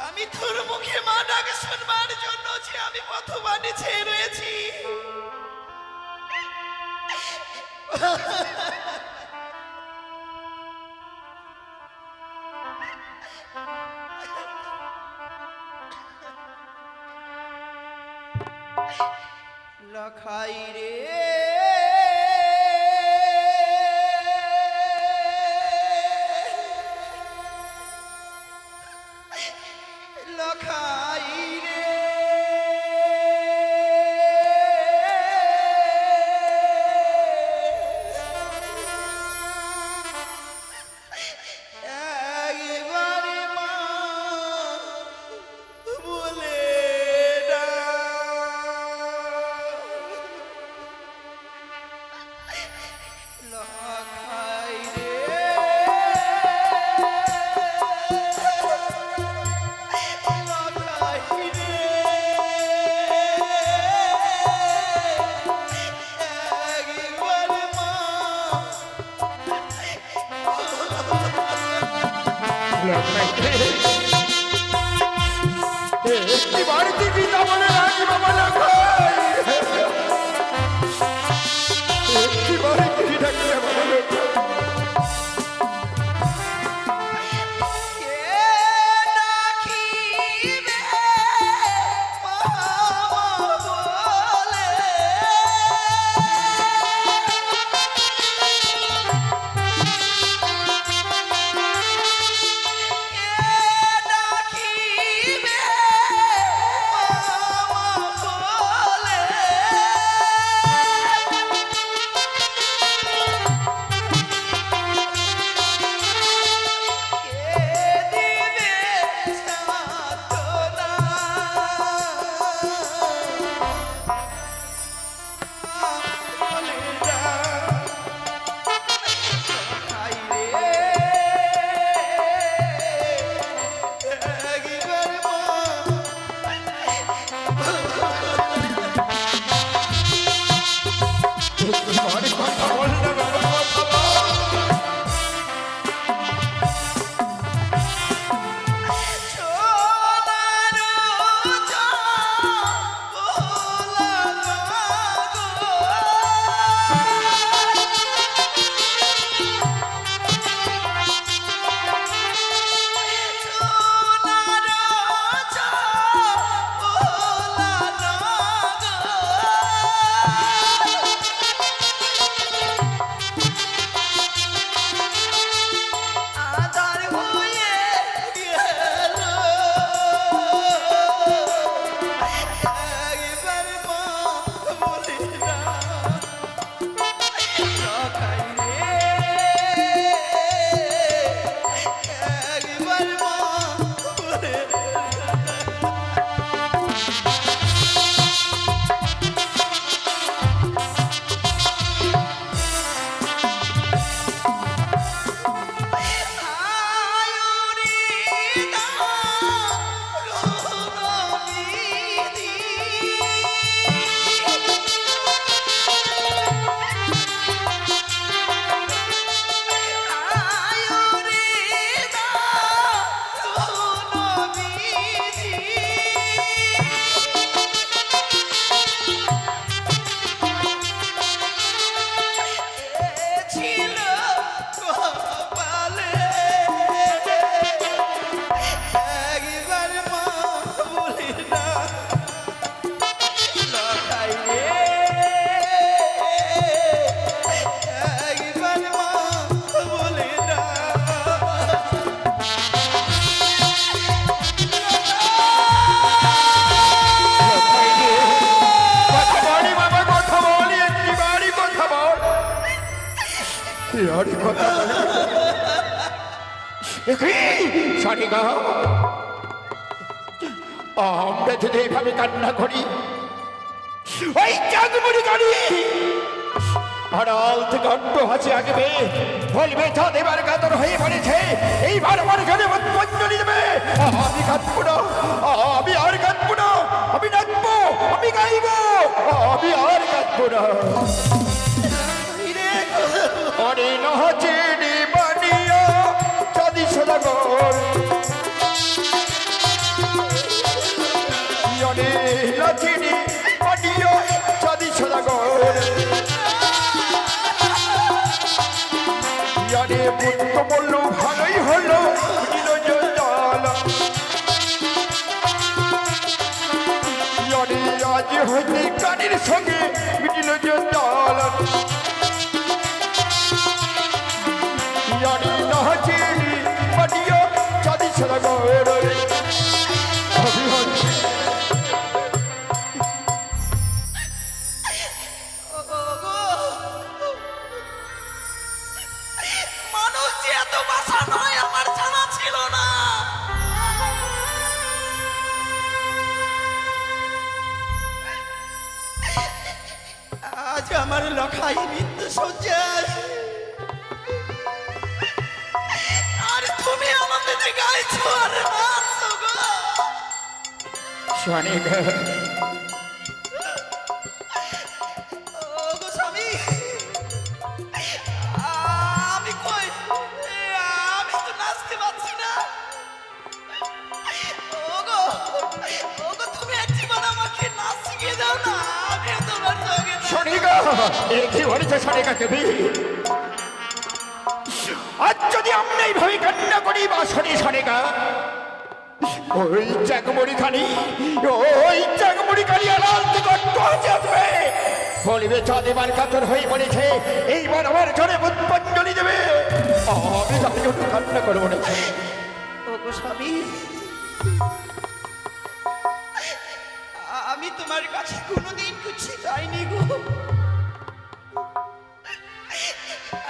S3: আমি তোর মুখে মা ডাক শুনবার জন্য যে আমি পথবাণী ছেয়ে রয়েছি। লখাই রে, লখাই রে, একবারে মা বলে ডাক। একবার মা বলে না লখাই রে একবার মা বলে না। ছিল কপালে একবার মা বলে না লখাই রে একবার মা বলে না।
S5: কথা বলি বাবা, কথা বলি, একটি বাড়ি কথা বল। আরে কথা বলি। সারিকা, আমরা যদি এইভাবে কান্না করি, ওই চাঁদমুড়ি গাড়ি আড়াল থেকে অট্ট হাসি আঁকবে, বলবে চাঁদ এবার কাতর হয়ে পড়েছে, এইবার আমার ঘরে পঞ্জলি দেবে। আমি কাঁদবো না, আমি আর কাঁদবো না, আমি নাচবো, আমি গাইবো, আমি আর কাঁদবো না। অরে নহচিনি বানিয়া চাঁদি সদাগর, অরে নাচিনি বানিয়া চাঁদি সদাগর, ইয়ারে পুত্র বলল ভালোই হলো দিল জল, ইয়ারে আজ হইতে কানের সঙ্গে মিটিল জল, ইয়ারে নাচিনি বানিয়া চাঁদি সদাগর।
S3: মানুষ যে এত বাসা নয় আমার জানা ছিল না। আজ আমার লখাই মৃত্যু সজ্জায়, আর তুমি আমাদের গাইছো আর নাচছো গো।
S5: সারিকা,
S3: ওগো স্বামী, আমি কই? আমি তো নাচতে পারছি না। ওগো, ওগো তুমি একবার আমাকে নাচ শিখিয়ে দাও না, আমি তোমার সঙ্গে নাচ-
S5: সারিকা, এ কি বলেছে সারিকা তুমি? আজ যদি আমরা এইভাবে কান্না করি বা শনি সারিকা, ওই চাকমড়ি খানি, ওই চাকমড়ি খানি আড়াল থেকে অট্ট হাসি আসবে, বলবে চাঁদ এবার কাতর হয়ে পড়েছে, এইবার আমার ঘরে পুষ্পাঞ্জলি দেবে। আমি তার জন্য কান্না করবো না।
S3: ওগো স্বামী, আমি তোমার কাছে কোনোদিন কিছু চাইনি গো।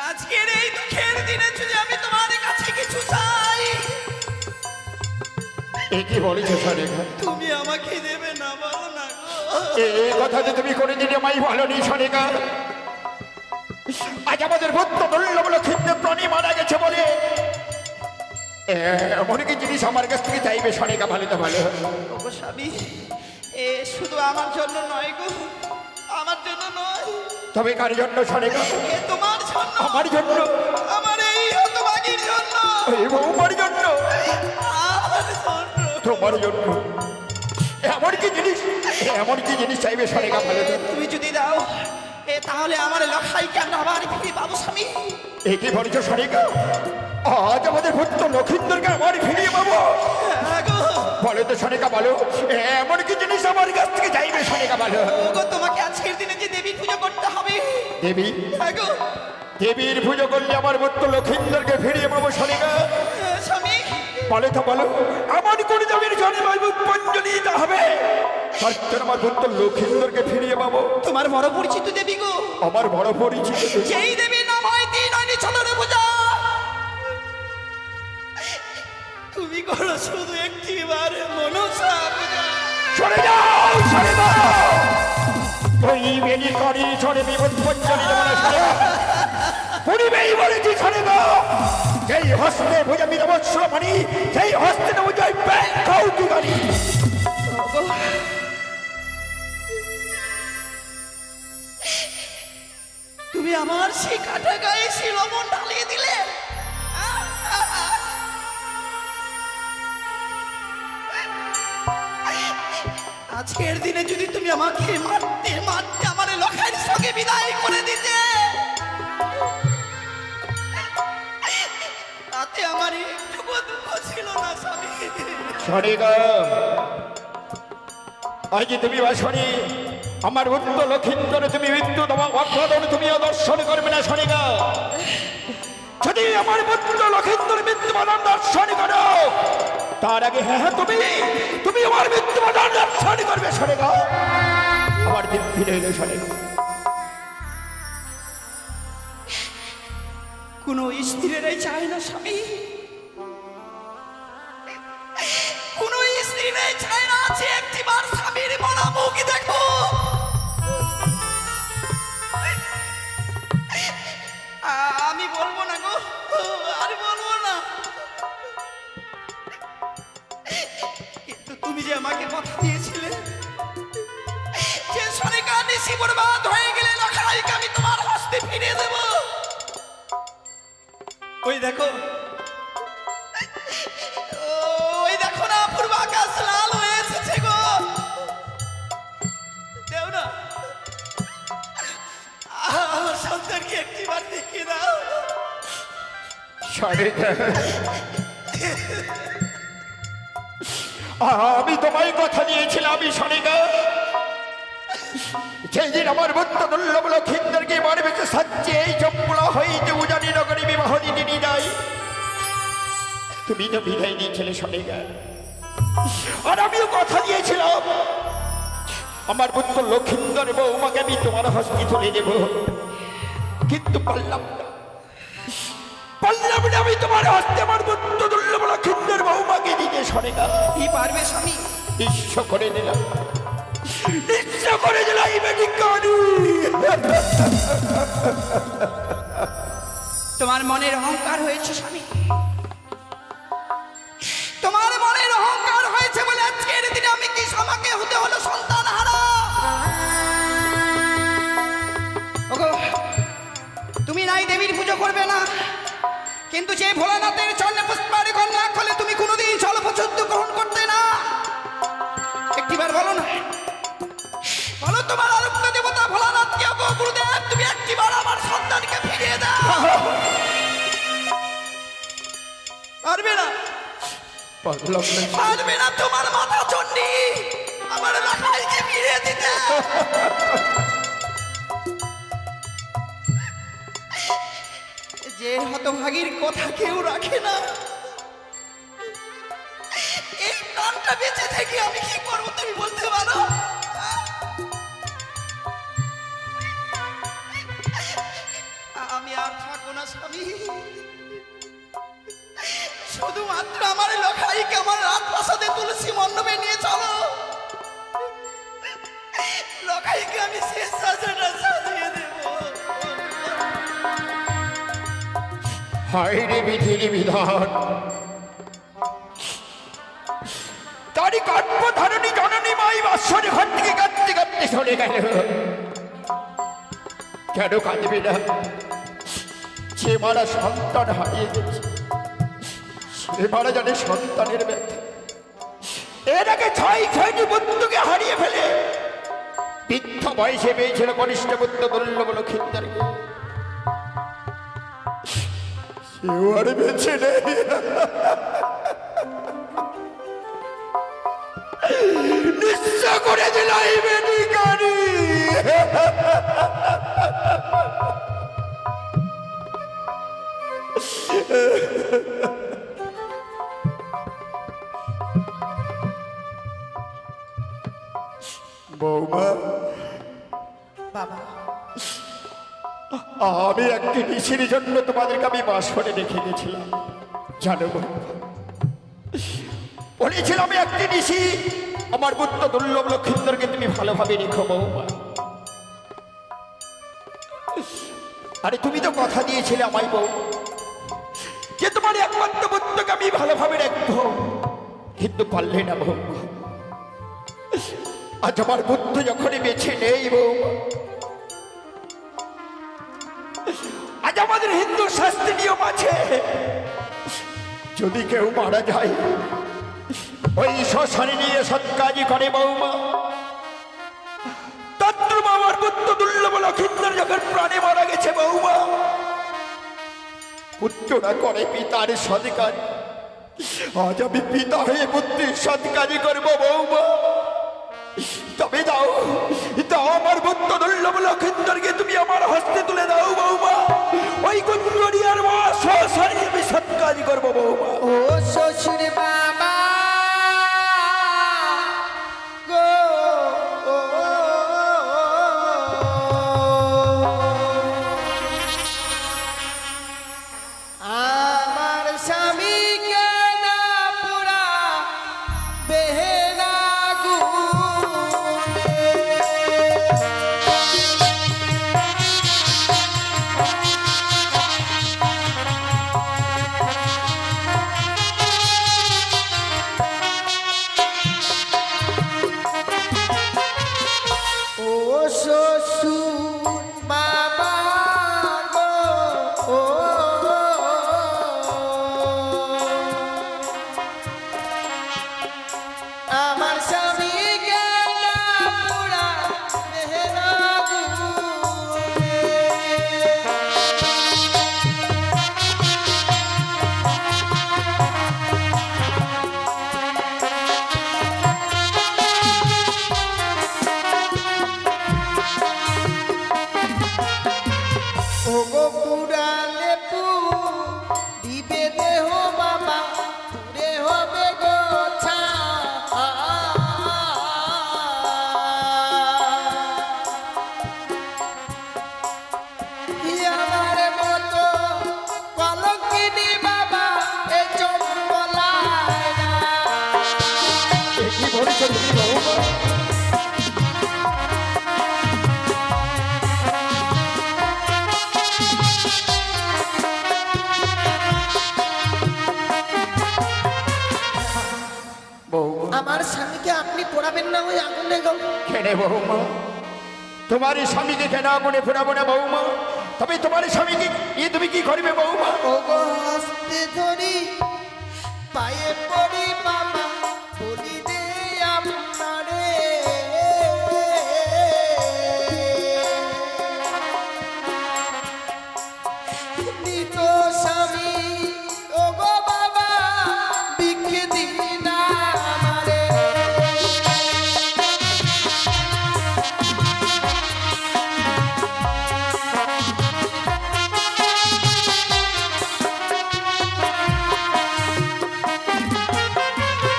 S3: আজকের এই দুঃখের দিনে যদি আমি তোমার কাছে কিছু চাই,
S5: এ কি বলেছে সারিকা?
S3: তুমি আমাকে দেবে না, বলো না গো।
S5: এই কথা যে তুমি করে দিলে আমায় ভালো নি সারিকা। আজ আমাদের ভক্ত দুর্লভ ক্ষিপ্ত প্রাণী মারা গেছে বলে এমন কি জিনিস আমার কাছ থেকে চাইবে সারিকা? ভালো তো ভালো।
S3: ওগো স্বামী, এ শুধু আমার জন্য নয় গো, আমার জন্য নয়,
S5: তবে কার জন্য সারিকা?
S3: এ তোমার জন্য,
S5: আমার জন্য,
S3: আমার এই হতভাগীর জন্য,
S5: এই বৌমার জন্য,
S3: আমার জন্য।
S5: তোমার জন্য। এমন কি জিনিস চাইবে সারিকা? ভালো তো।
S3: তুমি যদি দাও, তাহলে আমার লখাইকে আমরা আবার ফিরে পাবো স্বামী।
S5: এ কি বলেছো সারিকা? আজ আমাদের ভক্ত লক্ষিন্দরকে আমার ফিরিয়ে পাবো?
S3: হ্যাঁ গো,
S5: বলো তো সারিকা, বলো এমন কি জিনিস আমার কাছ থেকে চাইবে সারিকা? বলো।
S3: ওগো তোমাকে আজকের দিনে যে দেবী পুজো করতে হবে।
S5: দেবী?
S3: হ্যাঁ গো,
S5: দেবীর পুজো করলে আমার ভক্ত লক্ষিন্দরকে ফিরিয়ে পাবো সারিকা?
S3: স্বামী,
S5: বলে তো বলো আমার কোন জমির জনে পুষ্পাঞ্জলি দিতে হবে তার জন্য আমার পুত্র লক্ষিন্দরকে ফিরিয়ে পাবো।
S3: তোমার বড় পরিচিত দেবী গো,
S5: আমার বড় পরিচিত দেবী।
S3: যেই দেবীর নাম হয় তিন আইনি চলনে পূজা, তুমি করো শুধু একটিবার মনসা পূজা।
S5: সরে যাও, সরে যাও। ওই বেলি করি সরে বিপদ পঞ্চলি দেবনা সরে যাও। পরিবেই বলেছি সরে যাও। যেই হস্তে ভুজামি দেবস্ব মানি সেই হস্তে দেব জয় ব্যাংক কৌটি গাড়ি।
S3: তুমি আমার সেই কাটা গায়ে সেই লবণ ঢালিয়ে দিলে। আজকের দিনে যদি তুমি আমাকে মারতে মারতে আমার লখাইয়ের সঙ্গে বিদায় করে দিতে, তাতে আমার একটুকু দুঃখ ছিল না স্বামী।
S5: সরে যাও। আজ তুমি বাসনি আমার উত্তর লক্ষিন্দরে তুমি মৃত্যু তোমার অক্ষদন তুমিও দর্শন করবে না। সরে যাও। যদি আমার পুত্র লক্ষিন্দর মৃত্যুবাদন দর্শন করো তার আগে হ্যাঁ হ্যাঁ তুমি আমার মৃত্যুবাদন দর্শন করবে। সরে যাও। আমার দিন ফিরে এলো। সরে যাও।
S3: কোনো স্ত্রীরাই চায় না স্বামী, কোন স্ত্রীরাই চায় না যে একটিবার স্বামীর মরা মুখ দেখো। আমি বলবো না গো, আর বলবো না, কিন্তু তুমি যে আমাকে কথা দিয়েছিলে যে সনিকা নিশি বরবাদ হয়ে গেলে লখাইকে আমি তোমার হস্তে ফিরিয়ে দেব। ওই দেখো, ওই দেখো না পূর্বাকাশ লাল হয়ে এসেছে গো। দেও না, আমার সন্তানকে একটিবার দেখিয়ে দাও।
S5: সরে যাও। আমি তোমায় কথা দিয়েছিলাম। আমি সরে যাও। সেই দিন আমার পুত্র দুর্লভ লক্ষিন্দরকে মারবে সাজ্জে এই চম্পলা হইতে উজানি নগরী বিবাহ দিতে নিয়ে যাই। তুমি তো বিদায় দিয়েছিলে। সরে যাও। আর আমিও কথা দিয়েছিলাম আমার পুত্র লক্ষিন্দর বৌমাকে আমি তোমার হস্তে তুলে দেব, কিন্তু পারলাম না। আমি তোমার হস্তে আমার পুত্র দুর্লভ লক্ষিন্দর বৌমাকে দিতে। সরে যাও।
S3: কি পারবে স্বামী?
S5: ঈশ্বর করে দিলাম, ঈশ্বর করে দিলাম।
S3: তোমার মনের অহংকার হয়েছে স্বামী, তোমার মনের অহংকার হয়েছে বলে আজকের দিনে আমি কি আমাকে হতে হলো সন্তান হারা। ওগো, তুমি নাই দেবীর পুজো করবে না, কিন্তু যে ভোলানাথের চরণে পুষ্পার্ঘ্য না করলে তুমি কোনোদিন জলপশুদ্ধ গ্রহণ করতে না। একটিবার বলো না, বলো তোমার আরোগ্য দেবতা ভোলানাথকে, ওগো গুরুদেব তুমি একটিবার আমার সন্তানকে ফিরিয়ে দাও। পারবে না, পারবে না তোমার মাথা চণ্ডী আমার লাখাইকে ফিরিয়ে দিতে। যে হতভাগীর কথা কেউ রাখে না, এই প্রাণটা বেঁচে থেকে আমি কি করবো তুমি বলতে পারো? আমি আর থাকবো না স্বামী, শুধুমাত্র আমার লখাইকে আমার রাজপ্রাসাদে তুলসী মণ্ডপে নিয়ে চলো। লখাইকে আমি শেষ সাজাটা সাজিয়ে দেব।
S5: হায় রে বিধির বিধান, তারই কাঠ্য ধারণী জননী মাই বাসর ঘর থেকে কাঁদতে কাঁদতে চলে গেল। কেন কাঁদবে না? সে মারা সন্তান হারিয়ে গেছে, সে মারা জানে সন্তানের ব্যথা। এর আগে ছয়টি বন্ধুকে হারিয়ে ফেলে বৃদ্ধ বয়সে পেয়েছিল কনিষ্ঠ পুত্র দুর্লভ লক্ষিন্দরকে। সেও আর বেঁচে নেই। নিঃস্ব করে দিল এই বেটিকারি। বৌমা,
S3: বাবা
S5: আমি একটি ঋষির জন্য তোমাদেরকে আমি বাসরে রেখে গেছিলাম। জানো বৌমা, বলেছিলাম আমি একটি ঋষি, আমার পুত্র দুর্লভ লক্ষিন্দরকে তুমি ভালোভাবে রেখো বৌমা। আরে তুমি তো কথা দিয়েছিলে আমায় বউ, যে তোমার একমাত্র পুত্রকে আমি ভালোভাবে রাখবো, কিন্তু পারলে না বৌমা। আজ আমার পুত্র যখনই বেছে নেই বৌমা, আজ আমাদের হিন্দু শাস্ত্রে নিয়ম আছে, যদি কেউ মারা যায় ওই শ্মশানে নিয়ে সৎকাজই করে বৌমা। তত্র আমার পুত্র দুর্লভ লক্ষিন্দর যখন প্রাণে মারা গেছে বৌমা, পুত্ররা করে পিতার সৎকাজ, আজ আমি পিতা হয়ে পুত্রের সৎকাজই করবো বৌমা। তবে দাও দাও আমার পুত্র দুর্লভ লক্ষিন্দরকে তুমি আমার হস্তে তুলে দাও বৌমা। ওই কুঞ্জরিয়ার মা শ্মশানে আমি সৎকাজই করবো বৌমা।
S3: ও শ্বশুর বাবা গো, আমার স্বামীকে না পুরা বেহেনা গুনে। ও শ্বশুর বাবা গো, ও আমার স্বামীকে না পুরা বেহেনা গুনে। ওগো পুরালে পু দিবে দেহ বাবা, পুরে হবে গো ছা। আমার মতো কলঙ্কিনী বাবা এ চম্পলায় না।
S5: কি বলছো তুমি বৌমা? বৌমা
S3: আমার স্বামীকে আপনি পড়াবেন না ওই আগুনে গো?
S5: কেনে বৌমা, তোমার এই স্বামীকে কেন আগুনে ফোড়াবো না বৌমা? তবে তোমার এই স্বামীকে নিয়ে তুমি কি করবে বৌমা?
S3: ওগো হস্তে ধরি পায়ে পড়ি বাবা, বলি দে আপনারে নিত স্বামী। ওগো বাবা বিখে দিন না আমারে।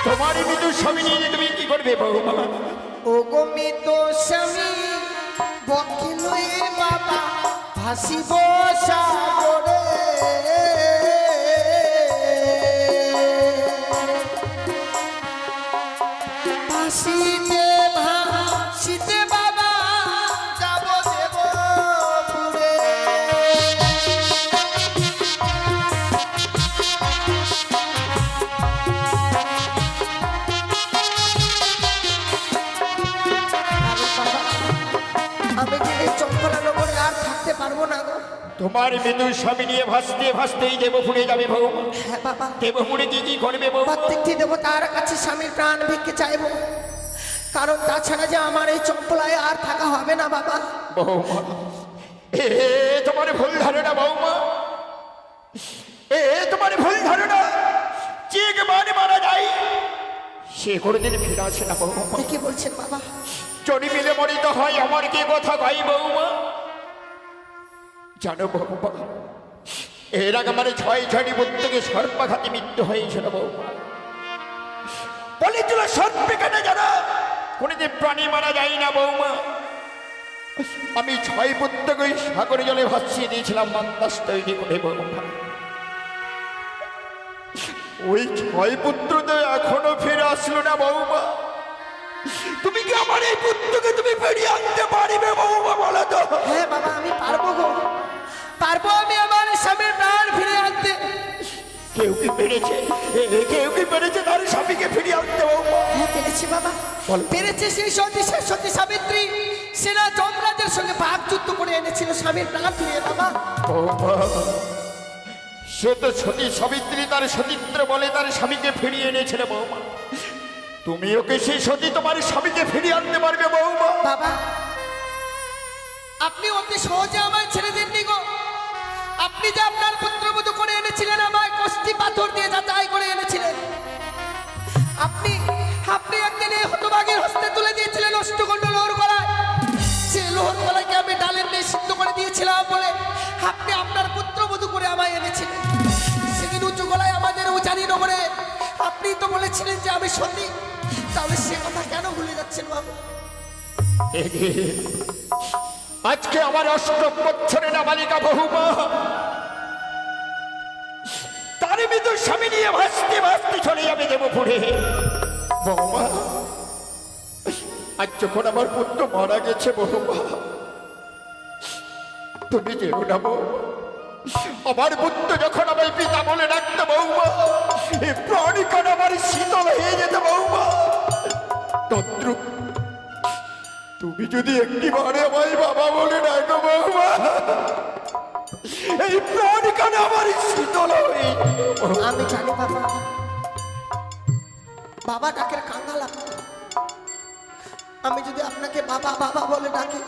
S5: তোমার এই মৃত্যু স্বামী নিয়ে তুমি কি করবে বৌমা?
S3: ওগো মৃত স্বামী বক্ষে লয়ে বাবা ভাসিব সাগরে। ভাসিতে ভাসিতে বাবা যাব দেবপুরে। আমি যে এই চম্পলা নগরে আর থাকতে পারবো না গো।
S5: তোমার মৃত্যু স্বামী নিয়ে ভাসতে ভাসতেই দেবপুরে যাবে বৌমা।
S3: হ্যাঁ বাবা,
S5: দেবপুরে কি কি করবে বৌমা?
S3: প্রত্যেকটি দেবতার কাছে স্বামীর প্রাণ ভিক্ষে চাইবো, কারণ তাছাড়া যে আমার এই চম্পলায় আর থাকা হবে না বাবা।
S5: বৌমা এ তোমার ভুল ধারণা বৌমা, এ তোমার ভুল ধারণা। যে মানে মারা যায় সে কোনোদিন ফিরে আসে না বৌমা।
S3: এ কি বলছেন বাবা?
S5: চড়ি মিলে মরিত হয় আমার কি কথা ভাই বৌমা? জানো বৌমা, এর আগে আমার 6 পুত্রকে সর্পাঘাতে মৃত্যু হয়েছিল বৌমা। বলেছিল সর্পে কেটে যারা কোনদিন প্রাণী মারা যায় না বৌমা। আমি 6 পুত্রকে ওই সাগরে জলে ভাসিয়ে দিয়েছিলাম মন্দাস তৈরি করে বৌমা। ওই 6 পুত্র তো এখনো ফিরে আসলো না বৌমা। তুমি কি আমার এই পুত্রকে তুমি ফিরিয়ে আনতে পারবে বৌমা, বলো তো?
S3: হ্যাঁ বাবা, আমি পারবো গো, পারবো আমি আমার স্বামীর প্রাণ ফিরে আনতে।
S5: কেউ কি পেরেছে? কেউ কি পেরেছে তার স্বামীকে ফিরিয়ে আনতে বৌমা?
S3: হ্যাঁ পেরেছি বাবা,
S5: বলো।
S3: পেরেছে। সেই সতী সাবিত্রী সেনা যমরাজের সঙ্গে ভাগ যুদ্ধ করে এনেছিল স্বামীর প্রাণ ফিরিয়ে বাবা।
S5: বৌমা, সে তো সতী সাবিত্রী তার সতীত্র বলে তার স্বামীকে ফিরিয়ে এনেছিল বৌমা। তুমি ওকে সেই সতী তোমার স্বামীকে ফিরিয়ে আনতে পারবে বৌমা?
S3: বাবা, আপনি অতি সহজে আমায় ছেড়ে দেননি গো। আপনি যে আপনার পুত্রবধূ করে এনেছিলেন, আমায় কষ্টি পাথর দিয়ে যাচাই করে এনেছিলেন। আপনি আপনি একদিন এই হতভাগীর হস্তে তুলে দিয়েছিলেন অষ্টগণ্ড লোহর গলায়। সেই লোহর গলাকে আমি ডালের নিয়ে সিদ্ধ করে দিয়েছিলাম বলে আপনি আপনার পুত্রবধূ করে আমায় এনেছিলেন। সেদিন উঁচু গলায় আমাদের উজানি নগরে আপনি তো বলেছিলেন যে আমি সতী। তাহলে সে কথা কেন ভুলে যাচ্ছেন বাবু?
S5: আজকে আমার 8 বছরের নাবালিকা বহুমা তার মৃত্যু স্বামী নিয়ে ভাসতে ভাসতে চলে যাবে দেবপুরে। বৌমা, আজ যখন আমার পুত্র মারা গেছে বৌমা, তুমি যেও না বৌমা। আমার পুত্র যখন আমার পিতা বলে ডাকতো বৌমা, এই প্রাণীকান আমার শীতল হয়ে যেত বৌমা। তদ্রুপ তুমি যদি একটিবারে আমায় বাবা বলে ডাকো বৌমা, এই প্রাণীকান আমার শীতল হয়ে
S3: আমি জানি বাবা, বাবা ডাকের কাঙ্গাল আপনি। আমি যদি আপনাকে বাবা বাবা বলে ডাকি,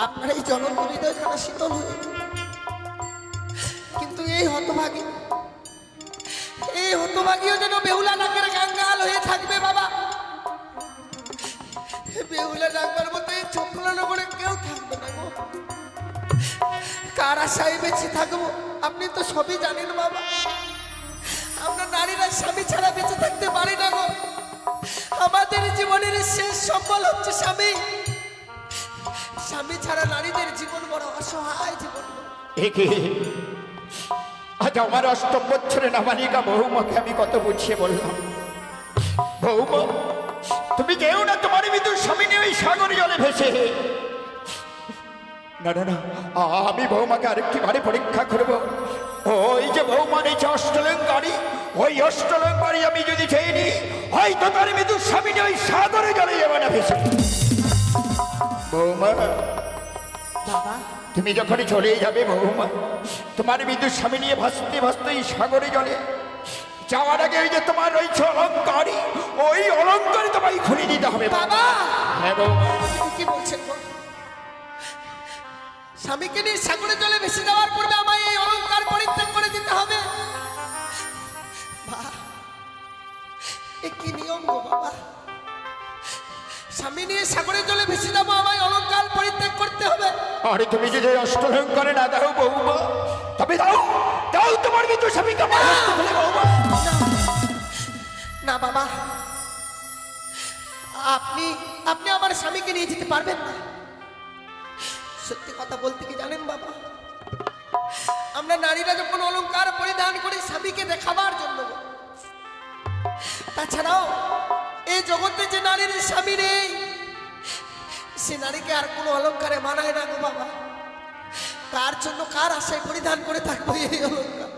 S3: আপনার এই জনম হৃদয়খানা শীতল হয়ে যাবে। কিন্তু এই হতভাগীও যেন বেহুলা ডাকের কাঙ্গাল হয়ে থাকবে বাবা। বেহুলা ডাকবার মতো এই চোখ খোলানো করে কেউ থাকবে না গো। কার আশায় বেঁচে থাকবো? আপনি তো সবই জানেন বাবা। আমরা নারীরা স্বামী ছাড়া বেঁচে থাকতে পারি না গো। আমাদের জীবনের শেষ সম্বল হচ্ছে স্বামী। স্বামী ছাড়া নারীদের জীবন বড় অসহায় জীবন।
S5: আজ আমার 8 বছরের নাবালিকা বহুমাকে আমি কত বুঝিয়ে বললাম, বৌমা তুমি কেউ না, তোমার মৃত্যুর স্বামী নিয়ে ওই সাগরে জলে ভেসে। না না না, আমি বৌমাকে আরেকটি বারে পরীক্ষা করব। ওই যে বৌমার এই যে অষ্টলঙ্কারী, ওই অষ্টলঙ্কারী আমি যদি চাইনি, হয়তো তার মৃত্যুর স্বামী নিয়ে ওই সাগরে জলে যাবে না ভেসে। বৌমা,
S3: বাবা
S5: তুমি যখনই চলে যাবে বৌমা, তোমার মৃত্যুর স্বামী নিয়ে ভাসতে ভাসতে এই সাগরে জলে যাওয়ার আগে ওই যে তোমার রয়েছে অলঙ্কারী, ওই অলঙ্কারী তোমায় খুলে দিতে হবে
S3: বাবা।
S5: হ্যাঁ বৌমা।
S3: কি বলছেন গো? স্বামীকে নিয়ে সাগরে জলে ভেসে যাওয়ার পূর্বে আমায় এই অলংকার পরিত্যাগ করে দিতে হবে? এ কি নিয়ম গো বাবা? স্বামী নিয়ে সাগরে জলে ভেসে যাবো, আমায় অলংকার পরিত্যাগ করতে হবে?
S5: আরে তুমি যদি অষ্টলঙ্কারে না দাও বৌমা, তবে দাও দাও তোমার মৃত্যু স্বামীকে আমার হস্তে ফেলে বৌমা।
S3: না বাবা, আপনি আপনি আমার স্বামীকে নিয়ে যেতে পারবেন না। সত্যি কথা বলতে কি জানেন বাবা, আমরা নারীরা যখন অলংকার পরিধান করি স্বামীকে দেখাবার জন্য, তাছাড়াও এই জগতে যে নারীর স্বামী নেই, সে নারীকে আর কোনো অলংকারে মানায় না গো বাবা। কার জন্য কার আশায় পরিধান করে থাকবো এই অলংকার?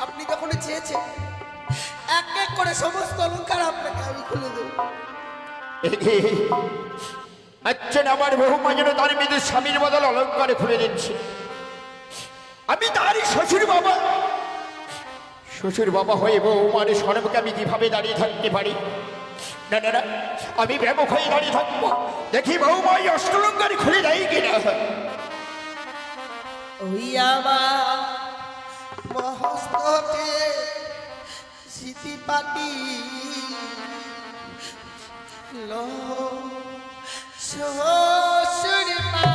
S3: আপনি যখন চেয়েছেন এক এক করে সমস্ত অলংকার আপনাকে আমি খুলে দেব।
S5: আচ্ছা না, আমার বৌমা যেন তার মৃত্যুর স্বামীর বদল অলঙ্কারে খুলে দিচ্ছে। আমি তারই শ্বশুর বাবা, শ্বশুর বাবা হয়ে বৌমার সর্বকে আমি কিভাবে দাঁড়িয়ে থাকতে পারি? না না না, আমি ব্যাপক হয়ে দাঁড়িয়ে থাকবো, দেখি বৌমা এই অষ্টলঙ্কারী খুলে দেয় কিনা।
S3: ওই আমার মহস্তকে স্মৃতি পাতি লো শ্বশুর মা।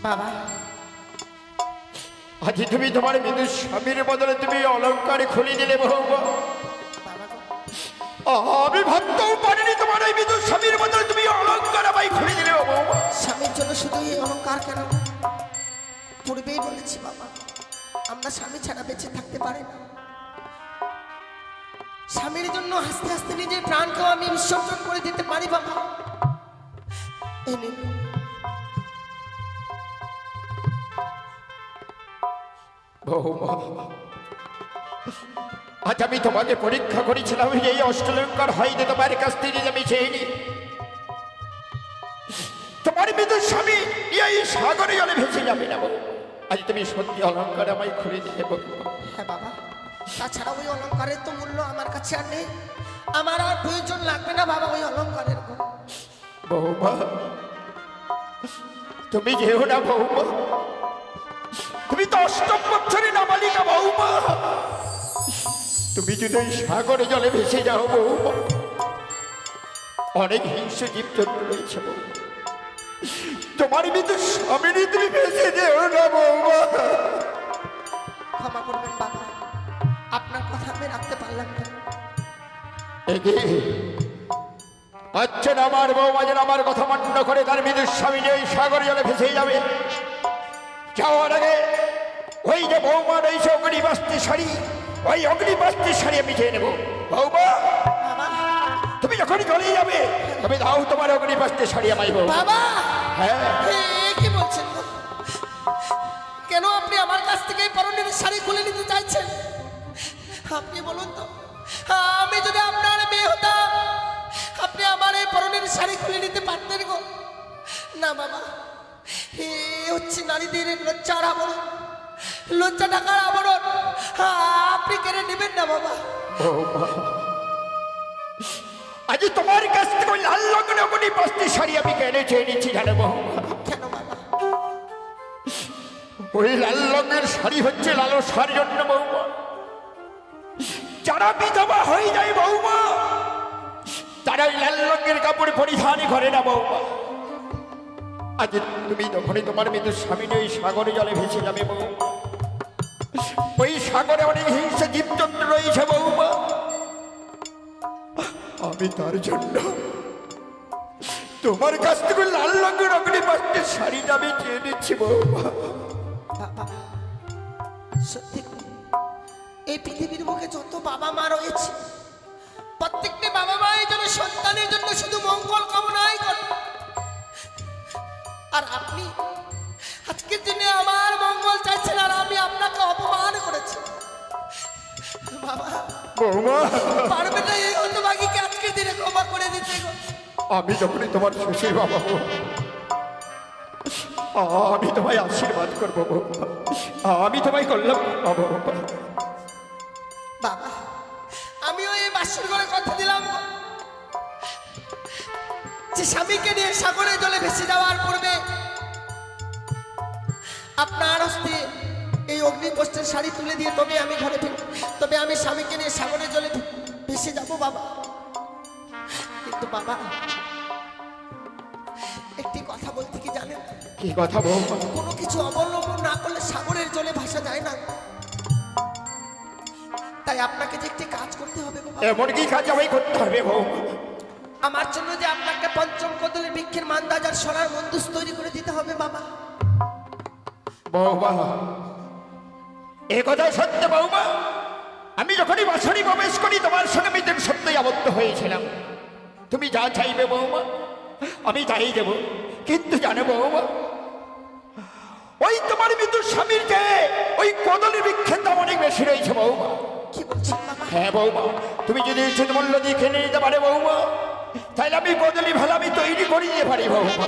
S3: বাবা
S5: আজ তুমি তোমার বিদুর স্বামীর বদলে তুমি অলঙ্কারে খুলে দিলে বৌমা।
S3: বাবা গো,
S5: আমি ভাবতেও পারিনি তোমার এই বিদুর স্বামীর বদলে তুমি অলঙ্কার আমায় খুলে দিলে বৌমা।
S3: স্বামীর জন্য শুধু এই অলঙ্কার কেন? পূর্বেই বলেছি বাবা, আমরা স্বামী ছাড়া বেঁচে থাকতে পারি না। স্বামীর জন্য হাসতে হাসতে নিজের প্রাণকেও আমি বিসর্জন করে দিতে পারি বাবা। এই নিন।
S5: বৌমা, আজ আমি তোমাকে পরীক্ষা করেছিলাম যে এই অষ্টলঙ্কার হয়তো তোমার কাছ থেকে আমি চেয়েনি। তোমার বিদুর স্বামী এই সাগরে জলে ভেসে যাবে না বৌ। আজ তুমি সত্যি অলঙ্কার আমায় খুলে দিলে বৌমা।
S3: হ্যাঁ বাবা, তাছাড়া ওই অলঙ্কারের তো মূল্য আমার কাছে আর নেই। আমার আর প্রয়োজন লাগবে না বাবা ওই অলঙ্কারের গো।
S5: বৌমা, তুমি যেও না বৌমা, তুমি তো অষ্টম বছরে নাবালিকা বৌমা। তুমি যদি ওই সাগরে জলে ভেসে যাও বৌমা, অনেক হিংস্র জীবজন্তু রয়েছে বৌমা। তোমার বিদ্যুৎ স্বামীরই তুমি ভেসে যেও না বৌমা।
S3: ক্ষমা করবেন বাবা, আপনার কথা আমি রাখতে পারলাম না।
S5: আচ্ছা না, আমার বৌমা যেন আমার কথা মান্য করে তার বিদ্যুৎ স্বামী ওই সাগরে জলে ভেসে যাবে। যাওয়ার আগে ওই যে বৌমার ওই যে অগ্নিবাস্তি শাড়ি, ওই অগ্নিবাস্তি শাড়ি আমি চেয়ে নেবো বৌমা।
S3: বাবা,
S5: তুমি যখনই চলে যাবে তবে দাও তোমার অগ্নিবাস্তি শাড়ি আমায় বৌ।
S3: বাবা,
S5: হ্যাঁ,
S3: কি বলছেন গো? কেন আপনি আমার কাছ থেকে এই পরনের শাড়ি খুলে নিতে চাইছেন? আপনি বলুন তো, আমি যদি আপনার মেয়ে হতাম, আপনি আমার এই পরনের শাড়ি খুলে নিতে পারতেন গো? না বাবা, এ হচ্ছে নারীদের লজ্জার আবরণ, লজ্জা টাকার আবরণ। আপনি কেড়ে নেবেন না বাবা।
S5: আজ তোমার কাছ থেকে ওই লাল রঙের অগ্নিবাস্তি শাড়ি আমি কেন চেয়ে নিচ্ছি জানো বৌমা?
S3: কেন বাবা?
S5: ওই লাল রঙের শাড়ি হচ্ছে লালসার জন্য বৌমা। যারা বিধবা হয়ে যায় বৌমা, তারা ওই লাল রঙের কাপড় পরিধান করে না বৌমা। আজ তুমি যখনই তোমার মৃত্যু স্বামী ওই সাগরে জলে ভেসে যাবে বৌমা, ওই সাগরে অনেক হিংসা জীবজন্তু রয়েছে বৌমা। আমি তার জন্য তোমার কাছ থেকে লাল রঙের অগ্নিবাস্তির শাড়িটা আমি চেয়ে নিচ্ছি বৌমা।
S3: বাবা, সত্যি এই পৃথিবীর মুখে যত বাবা মা রয়েছে, প্রত্যেকটি বাবা মাই যেন সন্তানের জন্য শুধু মঙ্গল কামনাই করে। আর আপনি আজকের দিনে আমার মঙ্গল চাইছেন, আর আমি আপনাকে অপমান করেছি। বাবা,
S5: বৌমা,
S3: পারবে না এই হতভাগীকে আজকের দিনে ক্ষমা করে দিতে গো?
S5: আমি যখনই তোমার শ্বশুর বাবা হব, আমি তোমায় আশীর্বাদ করবো বৌমা। আমি তোমায় করলাম বাবা।
S3: বাবা, আমিও এই বাসর ঘরে কথা দিলাম গো, যে স্বামীকে নিয়ে সাগরে জলে ভেসে যাওয়ার পূর্বে আপনার হস্তে এই অগ্নিকষ্টের শাড়ি তুলে দিয়ে তবে আমি ঘরে ফিরব, তবে আমি স্বামীকে নিয়ে সাগরে জলে ভেসে যাব বাবা। কিন্তু বাবা, একটি কথা বলতে কি জানেন?
S5: কি কথা বৌমা?
S3: কোনো কিছু অবলম্বন না করলে সাগরের জলে ভাসা যায় না। তাই আপনাকে যে একটি কাজ করতে হবে গো বাবা।
S5: এমন কি কাজ আমায় করতে হবে বৌমা?
S3: আমার জন্য যে আপনাকে পঞ্চম কদলের বৃক্ষের মান্দাজার সোনার মন্দুস তৈরি করে দিতে হবে বাবা।
S5: বৌমা, এ কথা সত্য বৌমা। আমি যখনই বাসনে প্রবেশ করি তোমার সঙ্গে মিতের সত্যই আবদ্ধ হয়েছিলাম। তুমি যা চাইবে বৌমা আমি তাই দেব। কিন্তু জানো বৌমা, ওই তোমার মৃত্যুর স্বামীর যে ওই কদলের বৃক্ষের দাম অনেক বেশি রয়েছে বৌমা।
S3: কি বলছেন বাবা?
S5: হ্যাঁ বৌমা, তুমি যদি উচিত মূল্য দিয়ে কিনে নিতে পারে বৌমা, তাহলে আমি কদলি ভালো আমি তৈরি করে দিতে পারি বৌমা।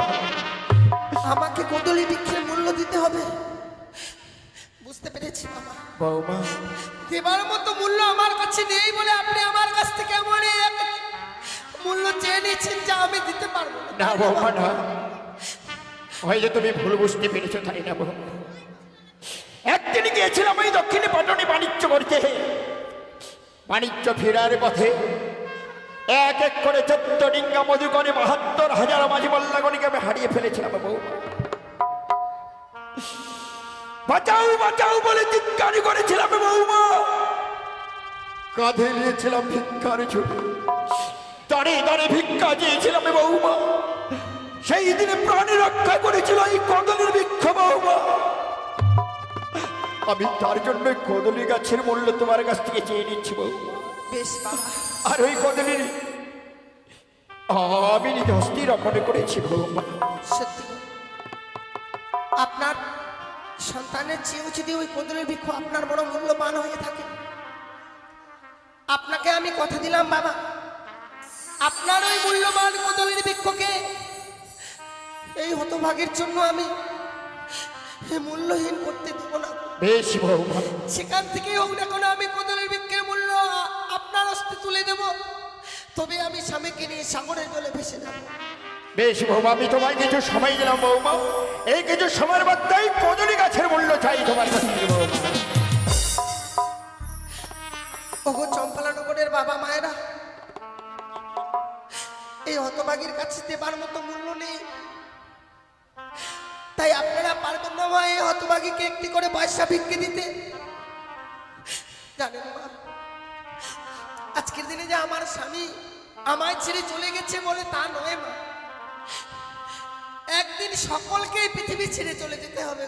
S3: আমাকে কদলি বৃক্ষের মূল্য দিতে হবে? বুঝতে পেরেছি বাবা।
S5: বৌমা,
S3: দেবার মতো মূল্য আমার কাছে নেই বলে আপনি আমার কাছ থেকে এমন এক মূল্য চেয়ে নিয়েছেন যা আমি দিতে পারবো না।
S5: না বৌমা না, হয়তো তুমি ভুল বুঝতে পেরেছো তাই না বৌমা। একদিন গিয়েছিলাম ওই দক্ষিণে পটনে বাণিজ্য করতে। বাণিজ্য ফেরার পথে এক এক করে 14 ডিঙ্গা মধুকরে 72,000 মাঝি মল্লাগণিকে আমি হারিয়ে ফেলেছিলাম বৌমা। বাঁচাও বাঁচাও বলে চিৎকার করেছিলাম বৌমা, কাঁধে নিয়েছিলাম ভিক্ষার ঝুড়ি, দাঁড়ে দাঁড়ে ভিক্ষা চেয়েছিলাম বৌমা। সেই দিনে প্রাণী রক্ষা করেছিল এই কদলের বৃক্ষ বৌমা। আমি তার জন্য কদলী গাছের মূল্য তোমার কাছ থেকে চেয়ে নিচ্ছি বৌমা।
S3: বেশ বাবা,
S5: আর ওই কদলীর আমি নিজে হস্তি রক্ষণ করেছি বৌমা।
S3: সত্যি আপনার সন্তানের চেয়েও যদি ওই কদলের বৃক্ষ আপনার বড় মূল্যবান হয়ে থাকে, আপনাকে আমি কথা দিলাম বাবা, আপনার ওই মূল্যবান কদলের বৃক্ষকে এই হতভাগের জন্য আমি মূল্যহীন করতে দেব না।
S5: বেশ বৌমা,
S3: সেখান থেকেই হোক না কোনো আমি কদলের বৃক্ষের মূল্য আপনার হস্তে তুলে দেব, তবে আমি স্বামীকে নিয়ে সাগরের জলে ভেসে যাব।
S5: বেশ বৌমা, আমি তোমায় কিছু সময় দিলাম বৌমা। এই কিছু সময়ের মধ্যেই কদলী গাছের মূল্য চাই তোমার কাছ থেকে বৌমা।
S3: ওগো চম্পালানগরের বাবা মায়েরা, এই হতভাগীর কাছে দেবার মতো মূল্য নেই, তাই আপনারা পারবেন না মা এই হতভাগীকে একটি করে পয়সা ভিক্ষে দিতে? জানেন মা, আজকের দিনে যে আমার স্বামী আমায় ছেড়ে চলে গেছে বলে তা নয় মা, একদিন সকলকেই পৃথিবী ছেড়ে চলে যেতে হবে।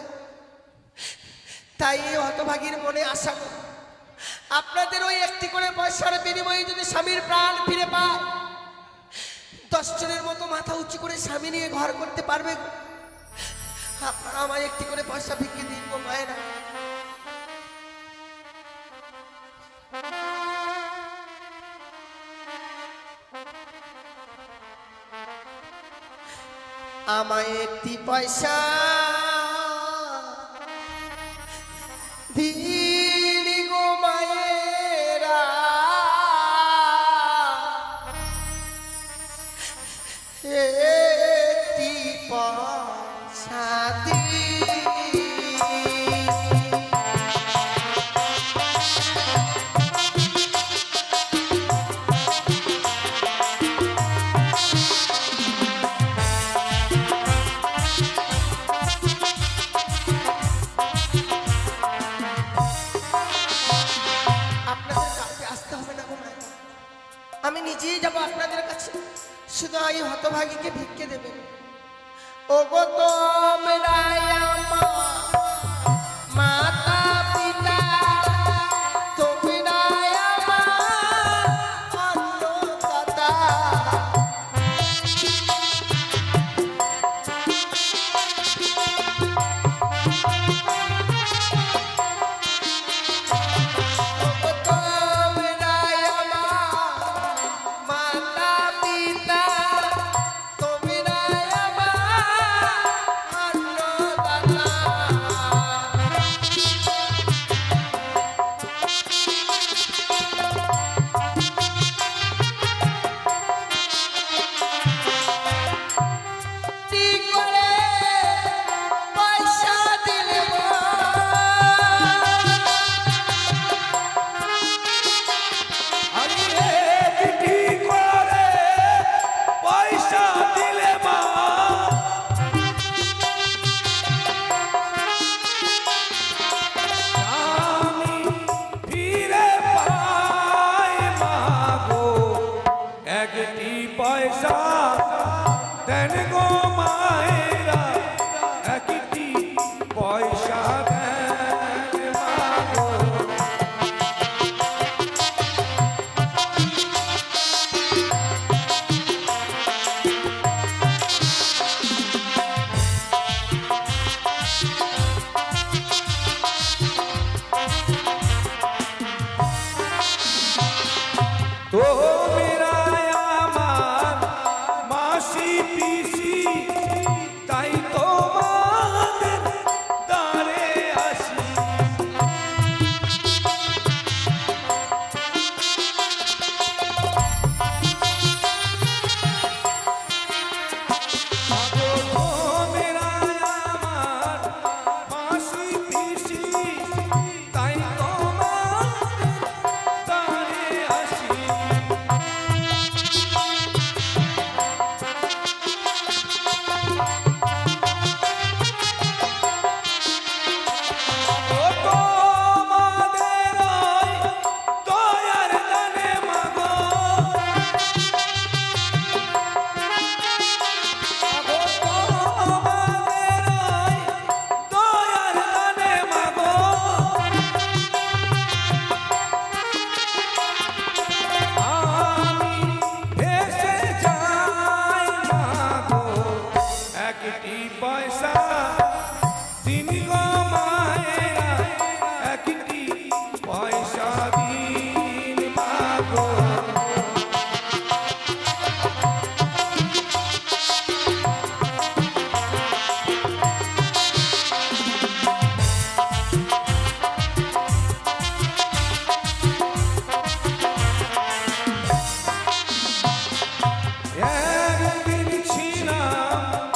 S3: তাই এই হতভাগীর মনে আশা করি আপনাদের ওই একটি করে পয়সার বিনিময়ে যদি স্বামীর প্রাণ ফিরে পায়, 10 জনের মতো মাথা উঁচু করে স্বামী নিয়ে ঘর করতে পারবে। আপনারা আমায় একটি করে পয়সা ভিক্ষে দিন গো মায়েরা। আমায় একটি পয়সা দিন গো মায়েরা, একটি পয়সা দিন। আপনাদের কাছে আসতে হবে না গো মায়েরা, আমি নিজেই যাব আপনাদের কাছে, শুধু এই হতভাগীকে ভিক্ষে দেবেন। ও গো তোমরা আমার মাতা পিতা, তোমরা আমার অন্নদাতা, ও গো তোমরা আমার মাতা পিতা, তোমরা আমার
S6: গো মায়েরা একটি পয়সা দিন মাগো একদিন ছিলাম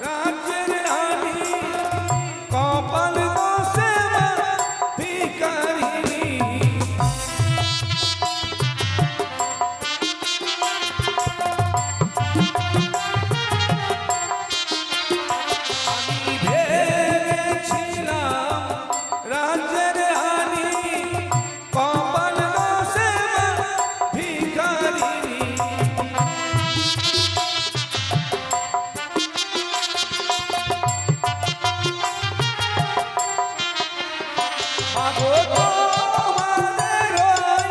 S6: রাজ্যের রানী কপাল দোষে মা ভিখারিনী আমি ভেবেছিলাম রাজ্যের রানী কপাল দোষে মা ভিখারিনী মাগো তোমাদের ওই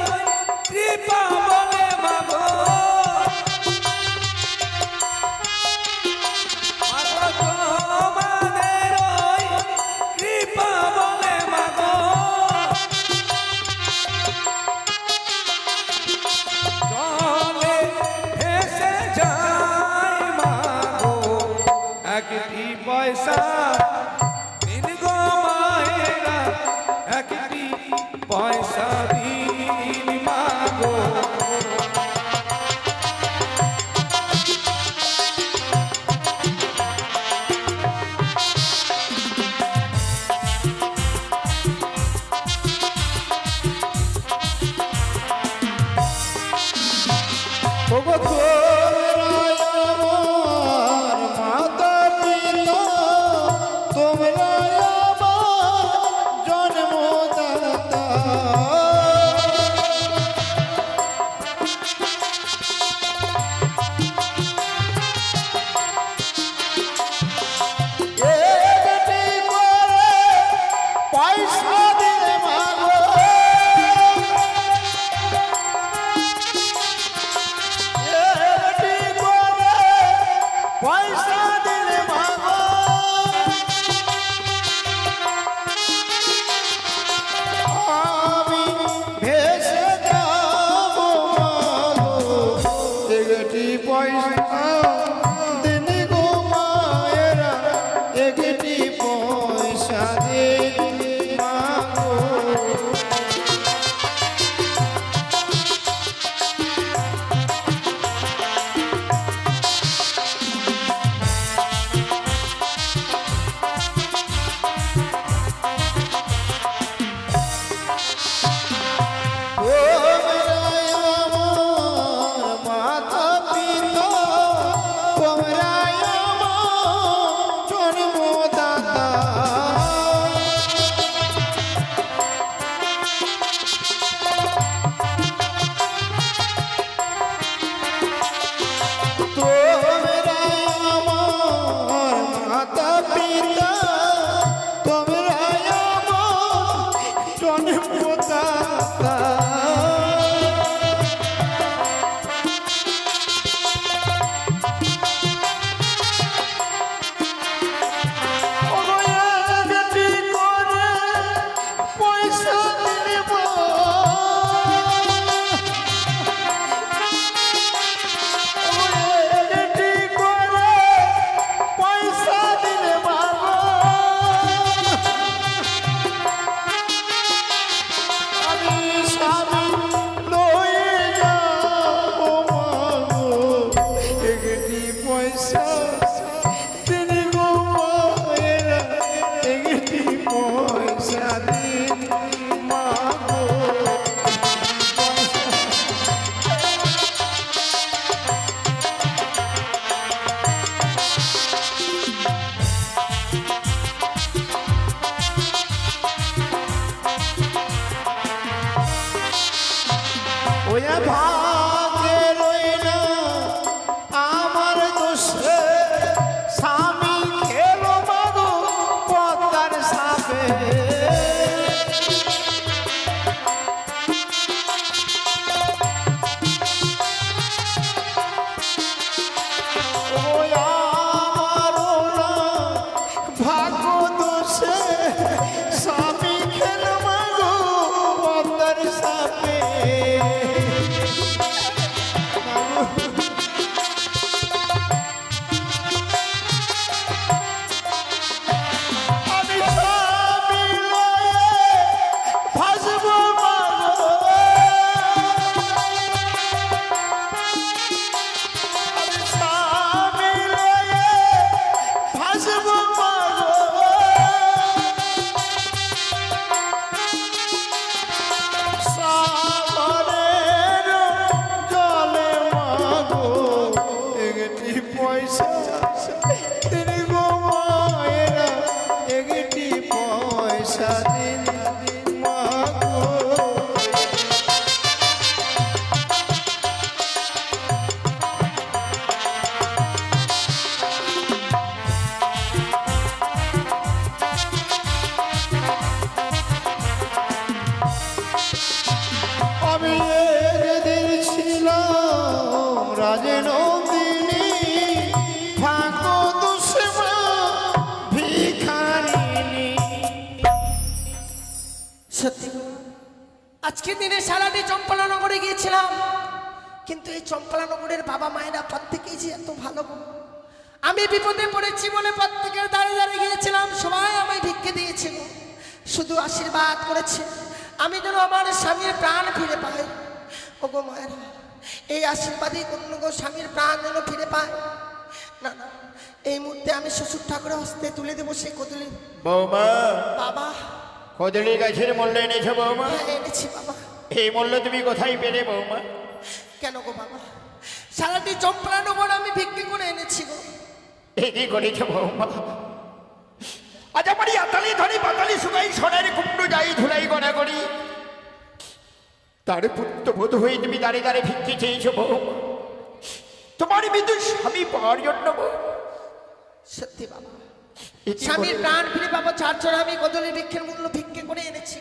S6: কৃপা বলে মাগো মাগো তোমাদের ওই কৃপা বলে মাগো জলে ভেসে যায় মাগো একটি পয়সা দিন গো মায়েরা একটি পয়সা দিন মাগো
S1: ওগো তোমরাই আমার মাতা পিতা, তোমরাই আমার জন্মদাতা। একটি করে পয়সা দিলে মাগো, একটি করে পয়সা দিলে মাগো, আমি ভেসে যাবো মাগো। একটি পয়সা দিন গো মায়েরা, একটি পয়সা দিন মাগো। তোমরাই আমার মাতা পিতা, তোমরাই আমার জন্মদাতা। তোমরাই আমার মাতা পিতা, তোমরাই আমার জন্মদাতা। ওগো একটি করে পয়সা দিলে মা, একটি করে পয়সা দিলে মাগো, আমি স্বামী লয়ে যাবো মাগো। একটি পয়সা দিন গো মায়েরা, একটি পয়সা দিন মাগো। ওয়া ভাগে রইনা আমার দোষে, স্বামী খেলো মাগো পদ্মার সাপে। ওয়া আমারও না ভাগ্য দোষে,
S5: পয়সা দিন মাগো আমি যেদিন ছিলাম রাজনন্দিনী ফাঁকো দুশ্মা ভিখারিণী
S3: সত্যি গো, আজকের দিনে সারাটি চম্পলানগরে গিয়েছিলাম, কিন্তু এই চম্পলানগরের বাবা মায়েরা প্রত্যেকেই যে এত ভালো গো। আমি বিপদে পড়েছি বলে প্রত্যেকের দাঁড়িয়ে দাঁড়িয়ে গিয়েছিলাম, সবাই আমায় ভিক্ষে দিয়েছিল, শুধু আশীর্বাদ করেছে আমি যেন আমার স্বামীর প্রাণ ফিরে পাই। ওগো মায়েরা, এই আশীর্বাদই করুন গো, স্বামীর প্রাণ যেন ফিরে পায়। না না, এই মুহূর্তে আমি শ্বশুর ঠাকুরের হস্তে তুলে দেবো সেই কদলি।
S5: বৌমা
S3: বাবা,
S5: কদলি গাছের মূল্য এনেছো বৌমা?
S3: হ্যাঁ, এনেছি বাবা।
S5: এই মূল্য তুমি কোথায় পেলে বৌমা?
S3: কেন গো বাবা, সারাটি চম্পলানগর আমি ভিক্ষে করে এনেছি গো।
S5: এই কি করেছো বৌমা? আজ আমার আতালি ধরি পাতালি শুকাই সোনার কুমড়ো যাই ধুলাই গড়া করি, তার পুত্র বোধ হয়ে তুমি দাঁড়িয়ে দাঁড়িয়ে ভিক্ষে চেয়েছো বৌমা, তোমার মৃত্যু স্বামী পাওয়ার জন্য বৌমা।
S3: সত্যি বাবা,
S5: এ কি
S3: স্বামীর
S5: করে-
S3: প্রাণ ফিরে পাবো চার চড় আমি কদলি বৃক্ষের মূল্য ভিক্ষে করে এনেছি,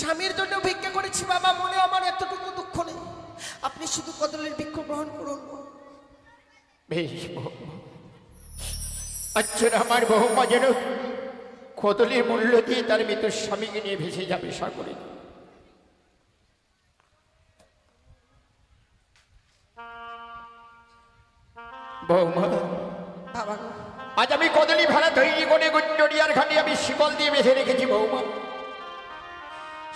S3: স্বামীর জন্য ভিক্ষে করেছি বাবা। মনে আমার এতটুকু দুঃখ নেই, আপনি শুধু কদলির বৃক্ষ গ্রহণ করুন।
S5: বেশ বৌমা, আচ্ছা আমার বৌমা যেন কদলির মূল্য দিয়ে তার মৃত স্বামীকে নিয়ে ভেসে যাবে সাগরে। বৌমা,
S3: বাবা গো,
S5: আজ আমি কদলি ভাড়া তৈরি করে গুঞ্জরিয়ার ঘাটে আমি শিকল দিয়ে বেঁধে রেখেছি বৌমা।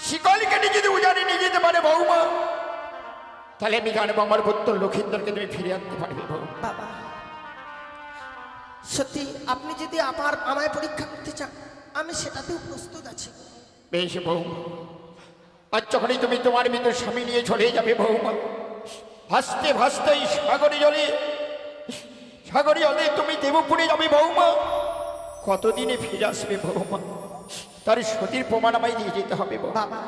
S5: শিকল কেটে যদি উজানে নিয়ে যেতে পারে বৌমা, তাহলে আমি জানবো আমার পুত্র লক্ষিন্দরকে তুমি ফিরে আনতে পারবে বৌমা।
S3: বাবা সত্যি আপনি যদি আমায় পরীক্ষা করতে চান, আমি সেটাতেও প্রস্তুত আছি।
S5: বেশ বৌমা, আজ যখনই তুমি তোমার মৃত স্বামী নিয়ে চলে যাবে বৌমা, ভাসতে ভাসতে এই সাগরে জলে তুমি দেবপুরে যাবে বৌমা। কতদিনে ফিরে আসবে বৌমা, তার সতীর প্রমাণ আমায় দিয়ে যেতে হবে বৌমা।
S3: বাবা,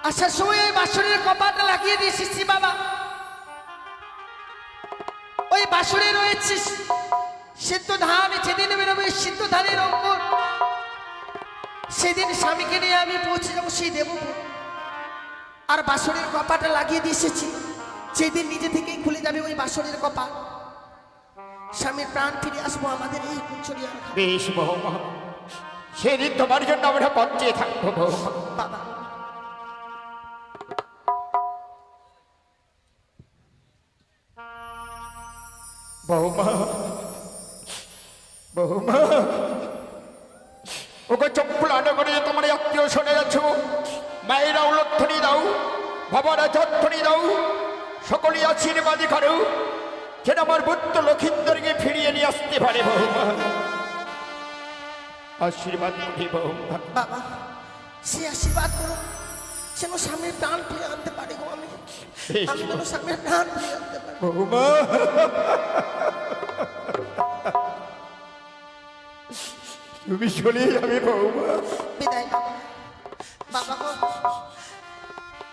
S3: আসার সময় ওই বাসনের কপালটা লাগিয়ে দিয়ে এসেছি বাবা। ওই বাসনে রয়েছে সিদ্ধ ধান, যেদিন বেরোবে সিদ্ধ ধানের অঙ্কুর, সেদিন স্বামীকে নিয়ে আমি পৌঁছে যাবো সেই দেবপুর। আর বাসনের কপাটা লাগিয়ে দিয়ে এসেছি, যেদিন নিজে থেকেই খুলে যাবে ওই বাসনের কপাট, স্বামীর প্রাণ ফিরে আসবো আমাদের এই কুঞ্চরিয়া।
S5: বেশ বৌমা, সেদিন তোমার জন্য আমরা পঞ্চে থাকবো বৌমা।
S3: বাবা,
S5: বৌমা, বৌমা, ওকে চপ্পলানো করে তোমার আত্মীয় শোনে আছো, মায়েরা উলধ্বনি দাও, বাবারা যত্থনি দাও, সকলেই আশীর্বাদ করো যেন আমার পুত্র লক্ষিন্দরকে ফিরিয়ে নিয়ে আসতে পারে বৌমা। আশীর্বাদ করি বৌমা।
S3: বাবা, সে আশীর্বাদ করুন যেন স্বামীর প্রাণ ফিরে আনতে পারি গো। আমি যেন স্বামীর প্রাণ ফিরে আনতে পারি।
S5: বৌমা, তুমি চলে যাবে বৌমা।
S3: বিদায় বাবা। বাবা গো,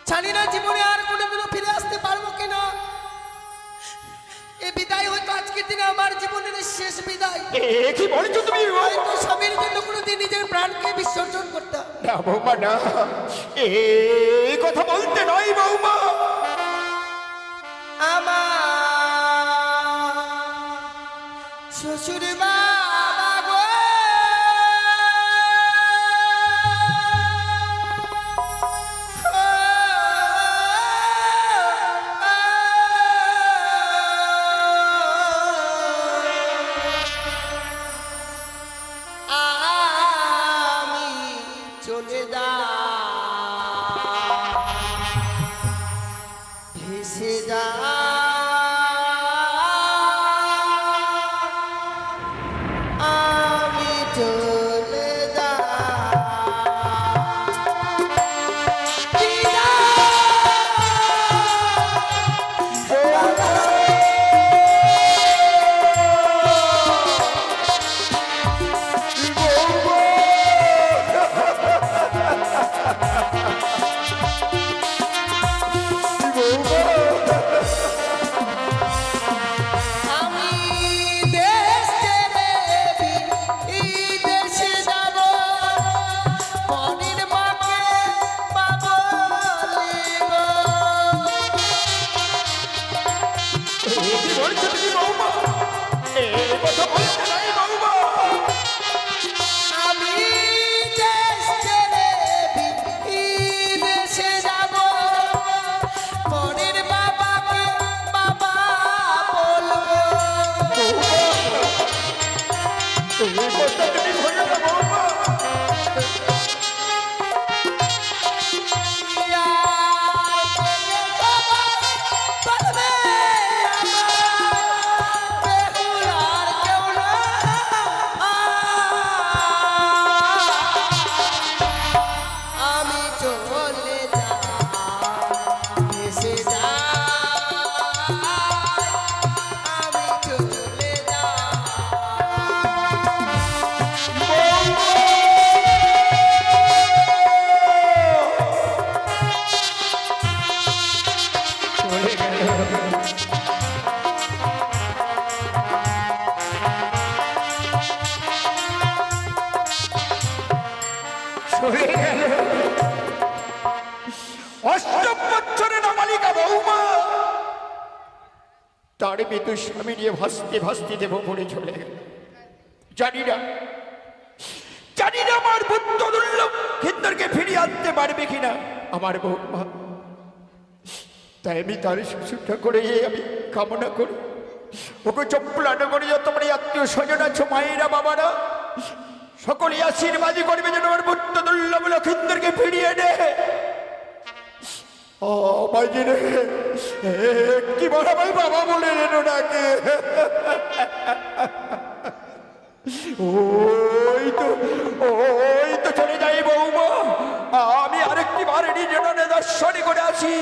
S3: জানি না জীবনে আর কোনোদিনও ফিরে আসতে পারবো কিনা। এই বিদায় হয়তো আজকের দিনে আমার জীবনের শেষ বিদায়।
S5: এ কি বলছো তুমি?
S3: হয়তো স্বামীর জন্য কোনোদিন নিজের প্রাণকে বিসর্জন করতে হবে।
S5: না বৌমা না, এই কথা বলতে নয় বৌমা।
S3: আমার শ্বশুর বাবা গো, আমি চলে যা ভেসে যা, আমি চলে যা।
S5: চলে গেল। অষ্টম বছরে নাবালিকা বৌমা তার মৃত্যু স্বামী নিয়ে ভাসতে ভাসতে দেব পড়ে চলে গেল। জানি না আমার বুদ্ধ দুর্লভ হিন্দরকে ফিরিয়ে আনতে পারবে কিনা আমার বৌমা। তাই আমি তার শিশুটা করে আমি কামনা করি, ওকে চপ্পলানো করে যত মানে আত্মীয় স্বজন আছো, মায়েরা বাবারা সকলে আশীর্বাদী করবে যেন আমার বুদ্ধ দুর্লভ লক্ষিন্দরকে ফিরিয়ে দে। ও মাঝে রে কি বড় ভাই বাবা বলে রেনো ডাকে। ওই তো চলে যাই বৌমা, আমি আরেকটি বার নিজের দর্শনে করে আসি।